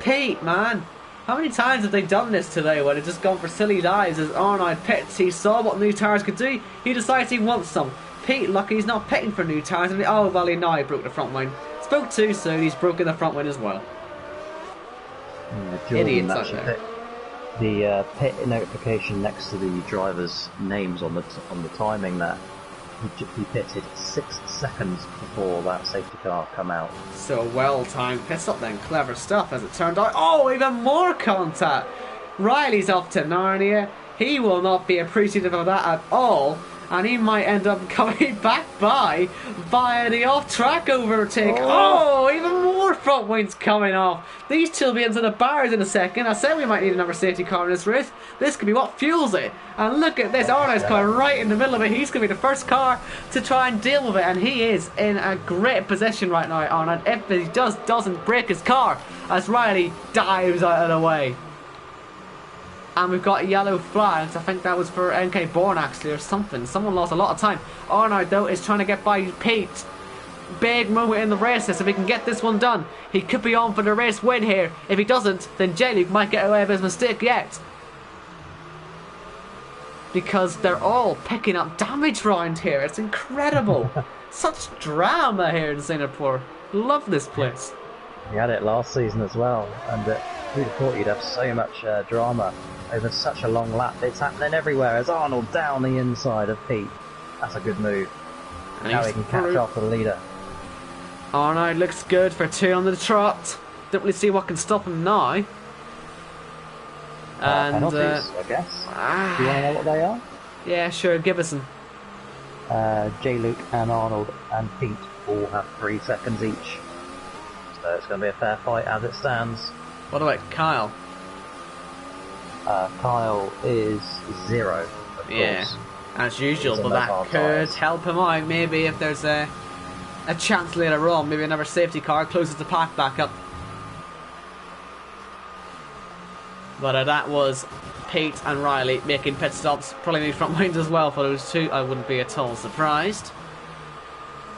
Pete, man, how many times have they done this today when they've just gone for silly dives as Arnold pits? He saw what new tyres could do, he decides he wants some. Pete, lucky he's not pitting for new tyres, and oh well, he broke the front wing. Spoke too soon, he's broken the front wing as well. Yeah, Idiots out there. The pit notification next to the drivers' names on the timing that he pitted 6 seconds before that safety car come out. So well-timed pit stop then, clever stuff as it turned out. Oh, even more contact! Riley's off to Narnia. He will not be appreciative of that at all, and he might end up coming back by via the off-track overtake. Oh, even more front wings coming off. These two will be into the bars in a second. I said we might need another safety car in this race. This could be what fuels it. And look at this, Arnold's car right in the middle of it. He's going to be the first car to try and deal with it, and he is in a great position right now, Arnold, if he doesn't break his car as Riley dives out of the way. And we've got yellow flags. I think that was for NK Born actually or something. Someone lost a lot of time. Arnold though is trying to get by Pete. Big moment in the race if he can get this one done. He could be on for the race win here. If he doesn't, then J-Luke might get away with his mistake yet. Because they're all picking up damage round here. It's incredible. Such drama here in Singapore. Love this place. We had it last season as well, and who'd have thought you'd have so much drama over such a long lap. It's happening everywhere as Arnold down the inside of Pete. That's a good move. And now he can catch off the leader. Arnold looks good for 2 on the trot. Don't really see what can stop him now. And penalties, I guess. Do you want to know what they are? Yeah, sure, give us them. J-Luke and Arnold and Pete all have 3 seconds each. So it's going to be a fair fight as it stands. What about Kyle? Kyle is 0, of course. As usual, but that could help him out maybe if there's a chance later on. Maybe another safety car closes the pack back up. But that was Pete and Riley making pit stops. Probably made front wings as well for those 2. I wouldn't be at all surprised.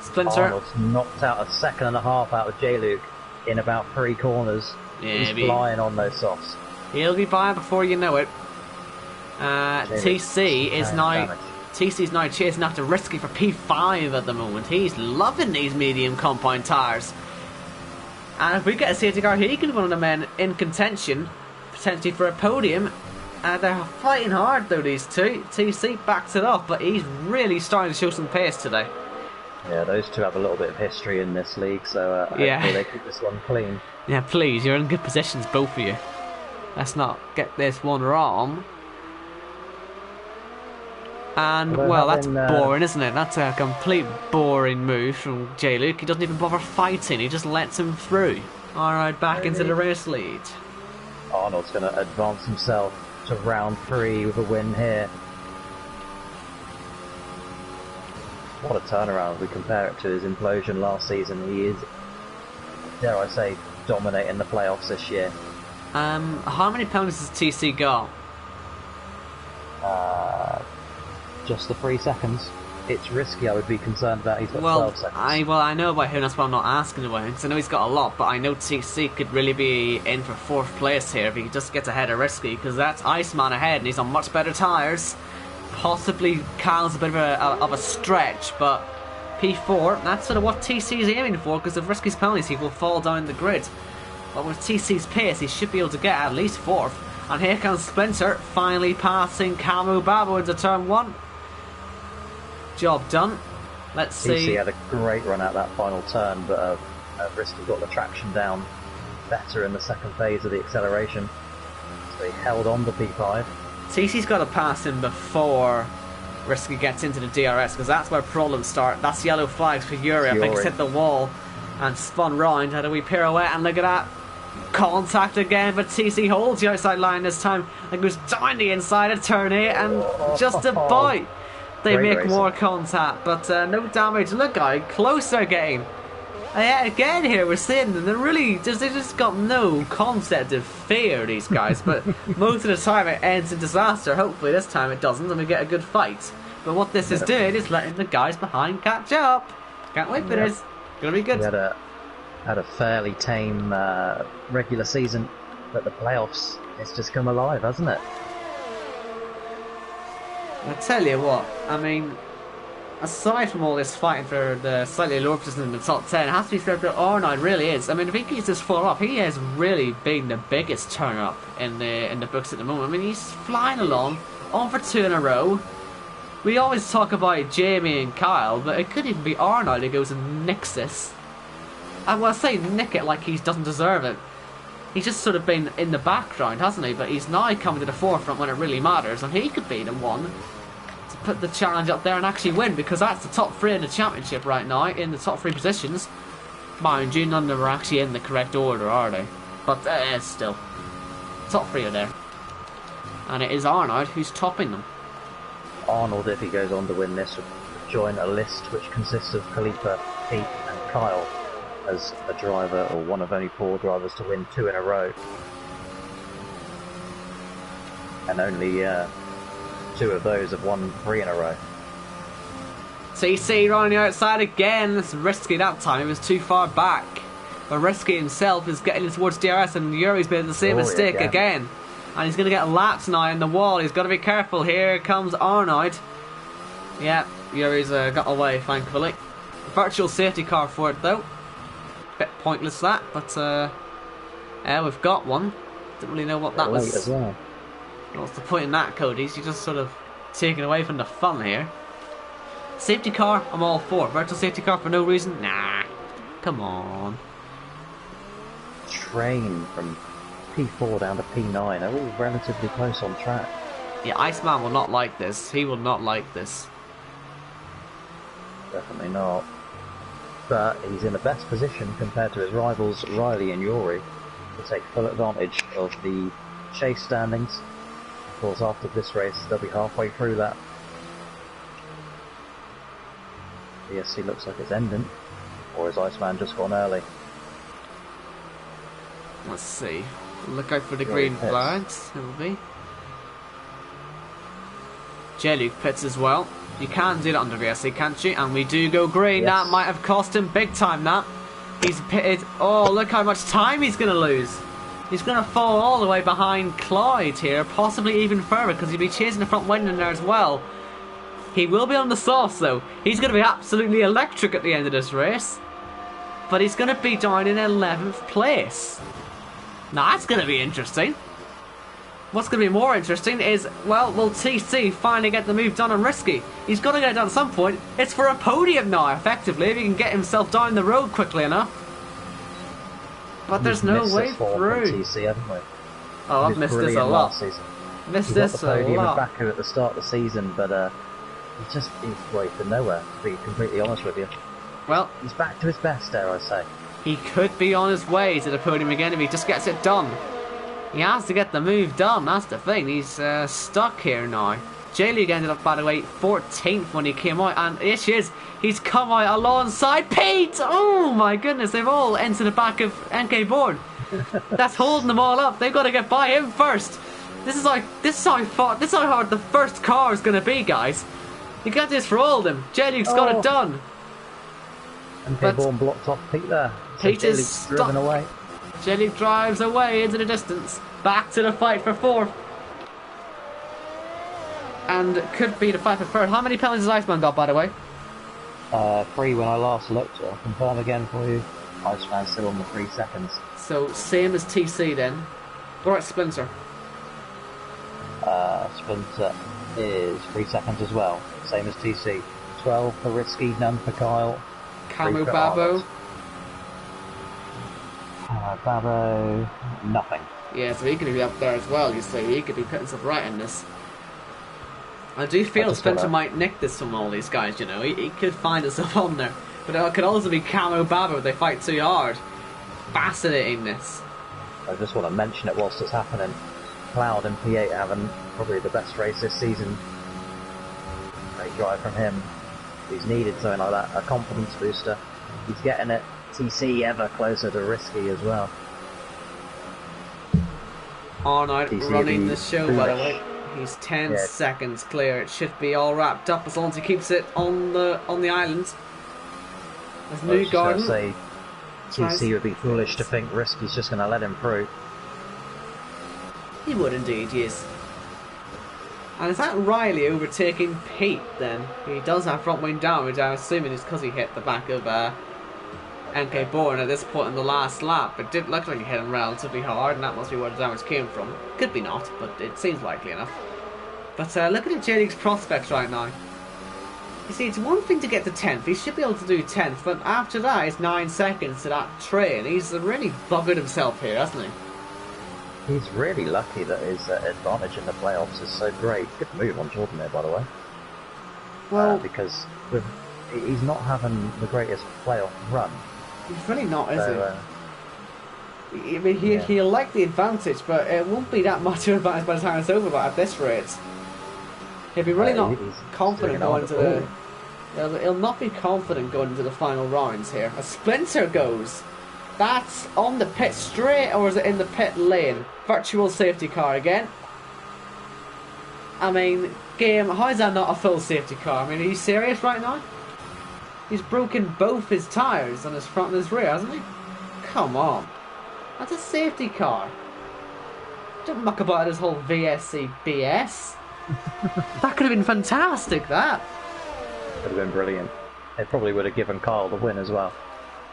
Splinter. Arnold's knocked out a second and a half out of J-Luke in about 3 corners. He's flying on those softs. He'll be by before you know it. TC's now chasing after Risky for P5 at the moment. He's loving these medium compound tyres. And if we get a safety car, he could be one of the men in contention, potentially for a podium. They're fighting hard though, these two. TC backs it up, but he's really starting to show some pace today. Yeah, those 2 have a little bit of history in this league, so hopefully they keep this one clean. Yeah, please, you're in good positions, both of you. Let's not get this one wrong. And, well, that's boring, isn't it? That's a complete boring move from J-Luke. He doesn't even bother fighting, he just lets him through. Alright, back into the race lead. Arnold's going to advance himself to round 3 with a win here. What a turnaround if we compare it to his implosion last season. He is, dare I say, dominating the playoffs this year. How many penalties has TC got? Just the 3 seconds. It's Risky I would be concerned about. He's got 12 seconds. I know about him, that's why I'm not asking about him, because I know he's got a lot, but I know TC could really be in for 4th place here if he just gets ahead of Risky, because that's Iceman ahead and he's on much better tyres. Possibly Kyle's a bit of a stretch, but P4, that's sort of what TC's aiming for, because if Risky's penalties he will fall down the grid. But with TC's pace he should be able to get at least 4th. And here comes Splinter, finally passing Camu Babo into turn 1. Job done. Let's see. TC had a great run out that final turn, but Risky got the traction down better in the second phase of the acceleration. So he held on to P5. TC's got to pass him before Risky gets into the DRS, because that's where problems start. That's yellow flags for Yuri. I think he's hit the wall and spun round, had a wee pirouette, and look at that. Contact again, but TC holds the outside line this time and goes down the inside of turn 8 and just about they make more contact, but no damage. Look how close they're getting. Again here we're seeing them, they just got no concept of fear, these guys, but most of the time it ends in disaster. Hopefully this time it doesn't and we get a good fight. But what this is doing is letting the guys behind catch up. Can't wait for this. Gonna be good. We had a fairly tame regular season, but the playoffs, it's just come alive, hasn't it? I tell you what, I mean, aside from all this fighting for the slightly lower position in the top 10, it has to be said that Arnold really is. I mean, if he keeps this form up, he has really been the biggest turn-up in the books at the moment. I mean, he's flying along, on for 2 in a row. We always talk about Jamie and Kyle, but it could even be Arnold who goes and nicks this. And well, I say nick it like he doesn't deserve it. He's just sort of been in the background, hasn't he? But he's now coming to the forefront when it really matters, and he could be the one to put the challenge up there and actually win, because that's the top 3 in the championship right now, in the top 3 positions. Mind you, none of them are actually in the correct order, are they? But still, top 3 are there. And it is Arnold who's topping them. Arnold, if he goes on to win this, would join a list which consists of Khalifa, Pete and Kyle as a driver, or one of only 4 drivers to win 2 in a row. and only 2 of those have won 3 in a row. TC right on the outside again. It's risky that time. He was too far back. But Risky himself is getting towards DRS, and Yuri's made the same mistake again. And he's going to get lapped now in the wall. He's got to be careful. Here comes Arnold. Yeah, Yuri's got away, thankfully. Virtual safety car for it, though. Bit pointless that, but yeah, we've got one. Didn't really know what that was. As well. What's the point in that, Cody? You're just sort of taking away from the fun here. Safety car, I'm all for. Virtual safety car for no reason? Nah. Come on. Train from P4 down to P9 are all relatively close on track. Yeah, Iceman will not like this. He will not like this. Definitely not. But he's in the best position compared to his rivals Riley and Yuri to take full advantage of the chase standings. Of course, after this race, they'll be halfway through that. ESC looks like it's ending, or is Iceman just gone early? Let's see. Look out for the green flags. It will be. J-Luke pits as well. You can do that under VSC, can't you? And we do go green. Yes. That might have cost him big time, that. He's pitted. Oh, look how much time he's going to lose. He's going to fall all the way behind Clyde here, possibly even further, because he'll be chasing the front window there as well. He will be on the sauce, though. He's going to be absolutely electric at the end of this race. But he's going to be down in 11th place. Now, that's going to be interesting. What's going to be more interesting is, well, will TC finally get the move done on Risky? He's got to get it done at some point. It's for a podium now, effectively, if he can get himself down the road quickly enough. But there's no way through. TC, haven't we? Oh, I've missed this a lot. Missed this a lot. He got the podium in Baku at the start of the season, but he's way to nowhere, to be completely honest with you. Well, he's back to his best, dare I say. He could be on his way to the podium again if he just gets it done. He has to get the move done, that's the thing. He's stuck here now. J-League ended up, by the way, 14th when he came out, and it is. He's come out alongside Pete! Oh my goodness, they've all entered the back of NK Bourne. That's holding them all up. They've got to get by him first. This is how hard the first car is going to be, guys. You got this for all of them. J-League's got it done. NK Bourne blocked off Pete there. Pete is driven away. J-League drives away into the distance. Back to the fight for 4th. And could be the fight for 3rd. How many penalties has Iceman got, by the way? 3 when I last looked. I'll confirm again for you. Iceman's still on the 3 seconds. So, same as TC then. What about Splinter? Splinter is 3 seconds as well. Same as TC. 12 for Risky, none for Kyle. Camu Babo? Babo, nothing. Yeah, so he could be up there as well, you see. He could be putting stuff right in this. I do feel Spencer might nick this from all these guys, you know. He could find himself on there. But it could also be Camo Babo if they fight too hard. Fascinating, this. I just want to mention it whilst it's happening. Cloud and P8 having probably the best race this season. Great drive from him. He's needed something like that, a confidence booster. He's getting it. TC ever closer to Risky as well. Arnold running the show, by the way. He's 10 seconds clear. It should be all wrapped up as long as he keeps it on the island. There's New Garden. Say, TC would be foolish to think Risky's just going to let him through. He would indeed, yes. And is that Riley overtaking Pete then? He does have front wing damage, I'm assuming it's because he hit the back of NK Bourne at this point in the last lap. It did look like he hit him relatively hard, and that must be where the damage came from. Could be not, but it seems likely enough. But looking at J-League's prospects right now. You see, it's one thing to get to 10th. He should be able to do 10th, but after that, it's 9 seconds to that train. He's really buggered himself here, hasn't he? He's really lucky that his advantage in the playoffs is so great. Good move on Jordan there, by the way. Well, because he's not having the greatest playoff run. He's really not, is he? I mean, he'll like the advantage, but it won't be that much of an advantage by the time it's over. But at this rate, he'll be really not confident going into the. He'll not be confident going into the final rounds here. A Splinter goes. That's on the pit straight, or is it in the pit lane? Virtual safety car again. I mean, game, how is that not a full safety car? I mean, are you serious right now? He's broken both his tyres on his front and his rear, hasn't he? Come on. That's a safety car. Don't muck about this whole VSC BS. That could have been fantastic, that. Would have been brilliant. It probably would have given Kyle the win as well.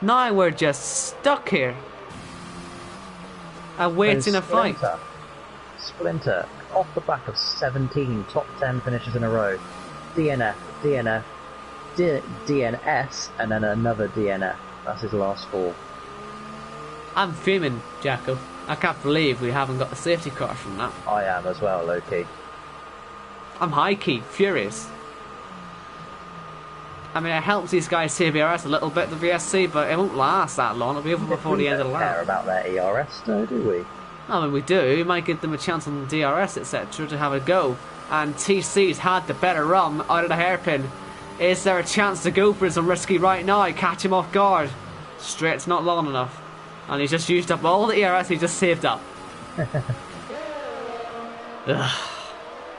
Now we're just stuck here. Awaiting a fight. Splinter, off the back of 17 top 10 finishes in a row. DNF, DNS, and then another DNF. That's his last 4. I'm fuming, Jacko. I can't believe we haven't got the safety car from that. I am as well, low-key. I'm high-key furious. I mean, it helps these guys save ERS a little bit, the VSC, but it won't last that long. It'll be over before the end of the lap. We don't care about their ERS, though, do we? I mean, we do. We might give them a chance on the DRS, etc., to have a go. And TC's had the better run out of the hairpin. Is there a chance to go for some risky right now? Catch him off guard. Straight's not long enough. And he's just used up all the ERS he just saved up. Ugh.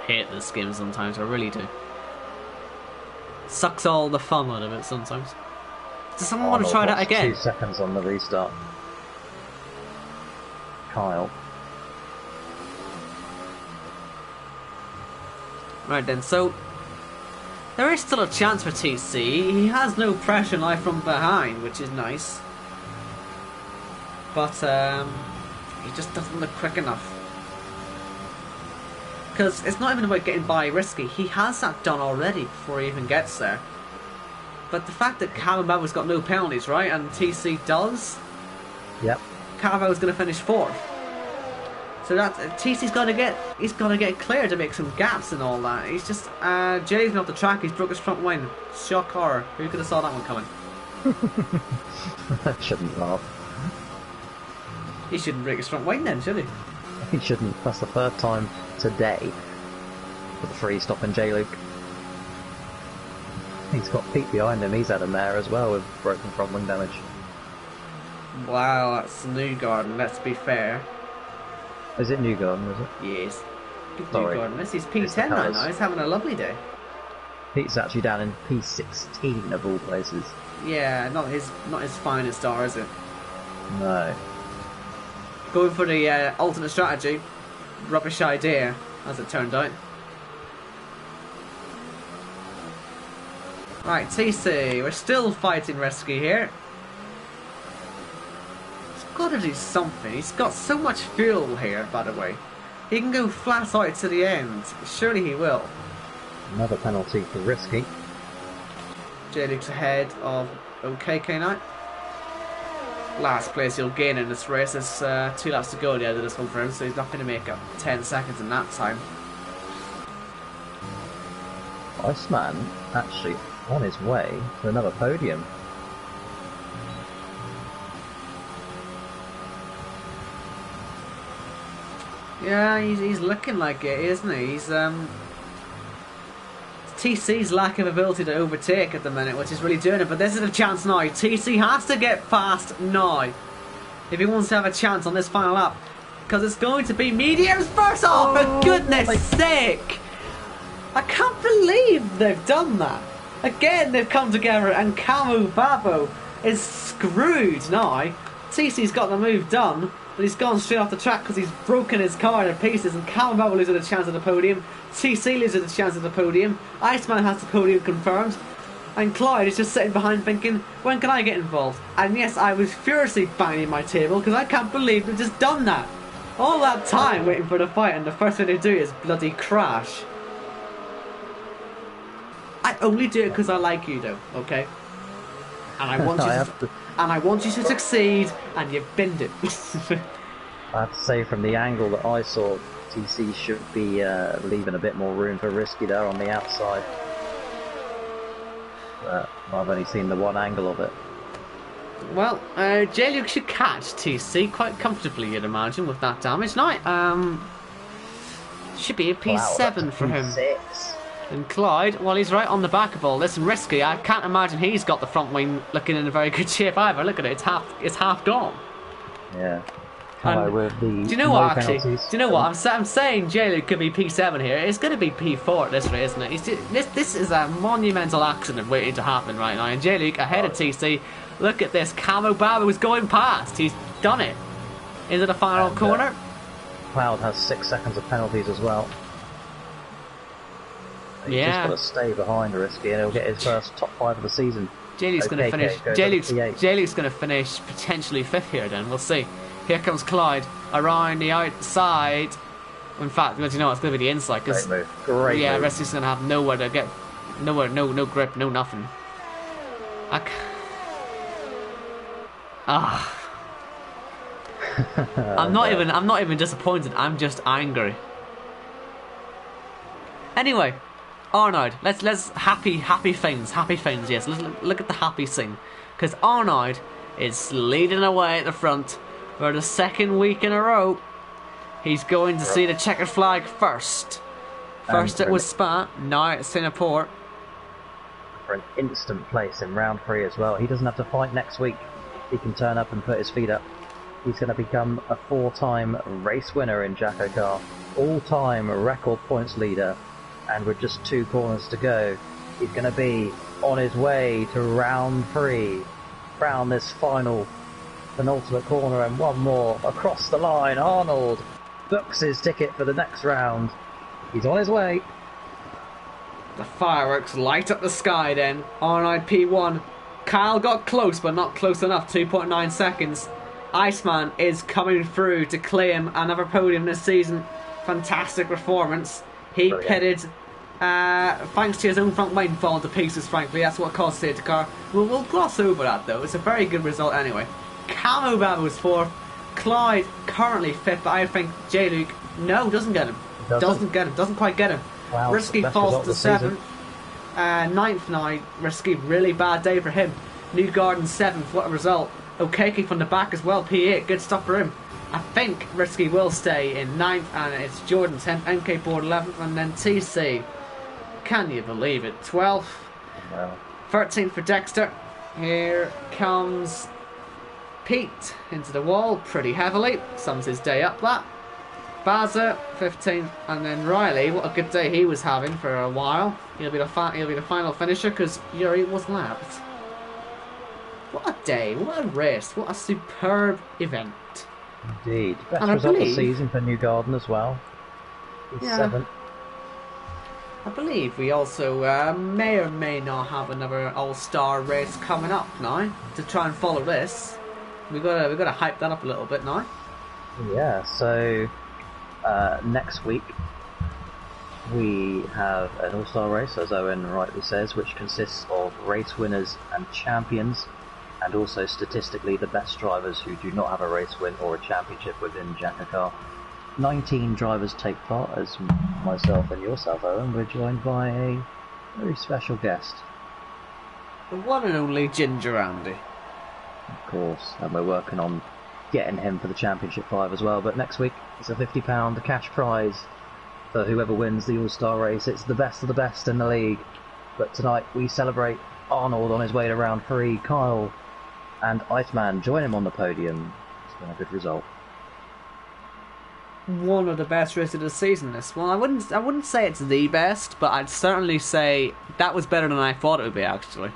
Hate this game sometimes, I really do. Sucks all the fun out of it sometimes. Does someone want to try that again? 2 seconds on the restart. Kyle. Right then, so there is still a chance for TC. He has no pressure now from behind, which is nice. But he just doesn't look quick enough. Because it's not even about getting by risky. He has that done already before he even gets there. But the fact that Carabao's got no penalties, right, and TC does. Yep. Carabao's going to finish 4th. So that TC's got to get clear to make some gaps and all that. He's just Jay's been off the track. He's broke his front wing. Shock horror. Who could have saw that one coming? I shouldn't laugh. He shouldn't break his front wing then, should he? He shouldn't. That's the 3rd time today for the free stopping J-Luke. He's got Pete behind him. He's had a mare as well with broken front wing damage. Wow, that's Newgarden, let's be fair. Is it Newgarden, is it? Yes. Good Sorry. Newgarden. This is P10 right now. He's having a lovely day. Pete's actually down in P16 of all places. Yeah, not his finest star, is it? No. Going for the alternate strategy. Rubbish idea, as it turned out. Right, TC, we're still fighting risky here. He's got to do something. He's got so much fuel here, by the way. He can go flat out to the end. Surely he will. Another penalty for risky. J-Luke's ahead of OKK now. Last place he'll gain in this race. There's 2 laps to go at the end of this one for him, so he's not going to make up 10 seconds in that time. Iceman actually on his way to another podium. Yeah, he's looking like it, isn't he? He's TC's lack of ability to overtake at the minute, which is really doing it. But this is a chance now. TC has to get fast now if he wants to have a chance on this final lap, because it's going to be Meteor's first off. For goodness sake! I can't believe they've done that. Again, they've come together, and Camu Babo is screwed now. TC's got the move done, but he's gone straight off the track because he's broken his car into pieces, and Camu Babo loses a chance at the podium. TC loses a chance at the podium. Iceman has the podium confirmed. And Clyde is just sitting behind thinking, when can I get involved? And yes, I was furiously banging my table because I can't believe they've just done that. All that time waiting for the fight, and the first thing they do is bloody crash. I only do it because I like you, though, okay? And I want and I want you to succeed, and you've binned it. I have to say, from the angle that I saw, TC should be leaving a bit more room for risky there on the outside. But I've only seen the one angle of it. Well, J-Luke should catch TC quite comfortably, you'd imagine, with that damage. Now, should be a P7 for him. P6. And Clyde, well, he's right on the back of all this, and risky. I can't imagine he's got the front wing looking in a very good shape either. Look at it, it's half gone. Yeah. Camo with the do you know no what? Actually, penalties. do you know what? I'm saying J-Luke could be P7 here. It's going to be P4 at this rate, isn't it? This is a monumental accident waiting to happen right now. And J-Luke ahead of TC. Look at this. Camo Baba was going past. He's done it. Into the final corner. Cloud has 6 seconds of penalties as well. He's just got to stay behind Risky, and he'll get his first top 5 of the season. J-Luke's going to finish. J-Luke's going to finish potentially 5th here. Then we'll see. Here comes Clyde around the outside. In fact, you know it's going to be the inside because Great move. Risky's going to have nowhere to get, no grip, no nothing. I'm not even disappointed. I'm just angry. Anyway, Arnaud, let's happy things. Yes, let's look at the happy scene because Arnaud is leading away at the front for the second week in a row. He's going to see the checkered flag first. First it was Spa, now it's Singapore. For an instant place in round 3 as well. He doesn't have to fight next week. He can turn up and put his feet up. He's going to become a 4-time race winner in JACKOCAR, all-time record points leader, and with just 2 corners to go, he's going to be on his way to round 3, round this final penultimate corner, and one more across the line. Arnold books his ticket for the next round. He's on his way. The fireworks light up the sky then. Arnold P1. Kyle got close, but not close enough. 2.9 seconds. Iceman is coming through to claim another podium this season. Fantastic performance. He pitted thanks to his own front wing falling to pieces, frankly. That's what caused safety car. We'll gloss over that though. It's a very good result anyway. Camo Baba was 4th. Clyde currently 5th, but I think J-Luke doesn't get him. Doesn't quite get him. Wow, Risky falls to 7th. 9th now. Risky, really bad day for him. Newgarden 7th, what a result. Okeke from the back as well, P8, good stuff for him. I think Risky will stay in 9th, and it's Jordan 10th, MK Board 11th, and then TC. Can you believe it? 12th. Wow. 13th for Dexter. Here comes Pete into the wall pretty heavily. Sums his day up that. Baza 15th, and then Riley. What a good day he was having for a while. He'll be the final finisher because Yuri was lapped. What a day! What a race! What a superb event! Indeed, best result of the season for Newgarden as well. He's 7th. I believe we also may or may not have another All-Star race coming up now to try and follow this. We gotta hype that up a little bit now. Yeah. So next week we have an All-Star race, as Owen rightly says, which consists of race winners and champions, and also statistically the best drivers who do not have a race win or a championship within JACKOCAR. 19 drivers take part, as myself and yourself, Owen. We're joined by a very special guest. The one and only Ginger Andy. Of course, and we're working on getting him for the Championship 5 as well, but next week it's a £50 cash prize for whoever wins the All-Star race. It's the best of the best in the league. But tonight we celebrate Arnold on his way to round 3, Kyle and Iceman join him on the podium. It's been a good result. One of the best races of the season, this one. I wouldn't say it's the best, but I'd certainly say that was better than I thought it would be, actually.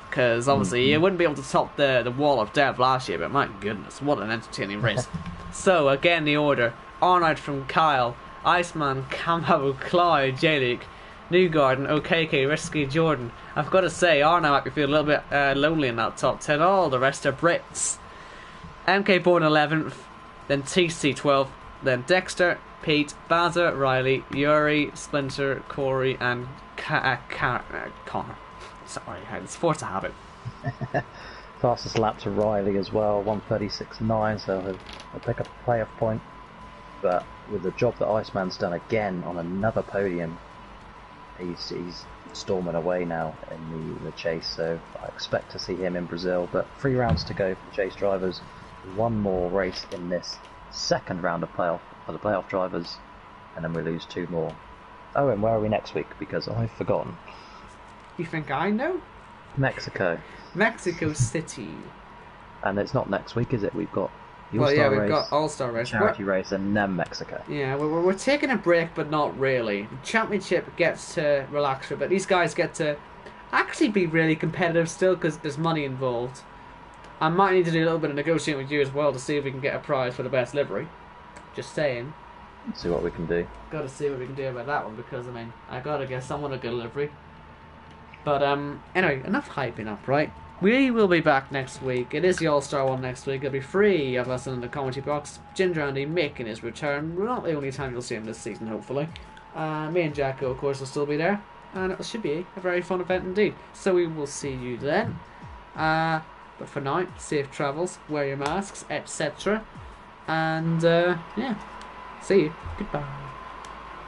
Because obviously you wouldn't be able to top the wall of death last year, but my goodness, what an entertaining race. So again, the order: Arnold from Kyle, Iceman, Camo, Clyde, J-Luke, Newgarden, Okeke, Risky, Jordan. I've got to say, Arnold might be feeling a little bit lonely in that top 10. All the rest are Brits. MK Born 11th, then TC 12th, then Dexter, Pete, Baza, Riley, Yuri, Splinter, Corey, and Connor. Sorry, it's forced to habit. Fastest lap to Riley as well, 1:36.9, so he'll pick up a playoff point. But with the job that Iceman's done again on another podium, he's storming away now in the chase, so I expect to see him in Brazil. But 3 rounds to go for the chase drivers, 1 more race in this second round of playoff for the playoff drivers, and then we lose 2 more. Oh, and where are we next week? Because I've forgotten. You think I know? Mexico. Mexico City. And it's not next week, is it? We've got The Well, yeah, All-Star we've race, got All-Star race. charity race, and then Mexico. Yeah, we're taking a break, but not really. The championship gets to relax for a bit. These guys get to actually be really competitive still because there's money involved. I might need to do a little bit of negotiating with you as well to see if we can get a prize for the best livery. Just saying. Let's see what we can do. Got to see what we can do about that one because, I mean, I got to get someone a good livery. But, anyway, enough hyping up, right? We will be back next week. It is the All-Star one next week. It'll be free of us in the commentary box. Ginger Andy making his return. Not the only time you'll see him this season, hopefully. Me and Jacko, of course, will still be there. And it should be a very fun event indeed. So we will see you then. But for now, safe travels, wear your masks, etc. And, yeah. See you. Goodbye.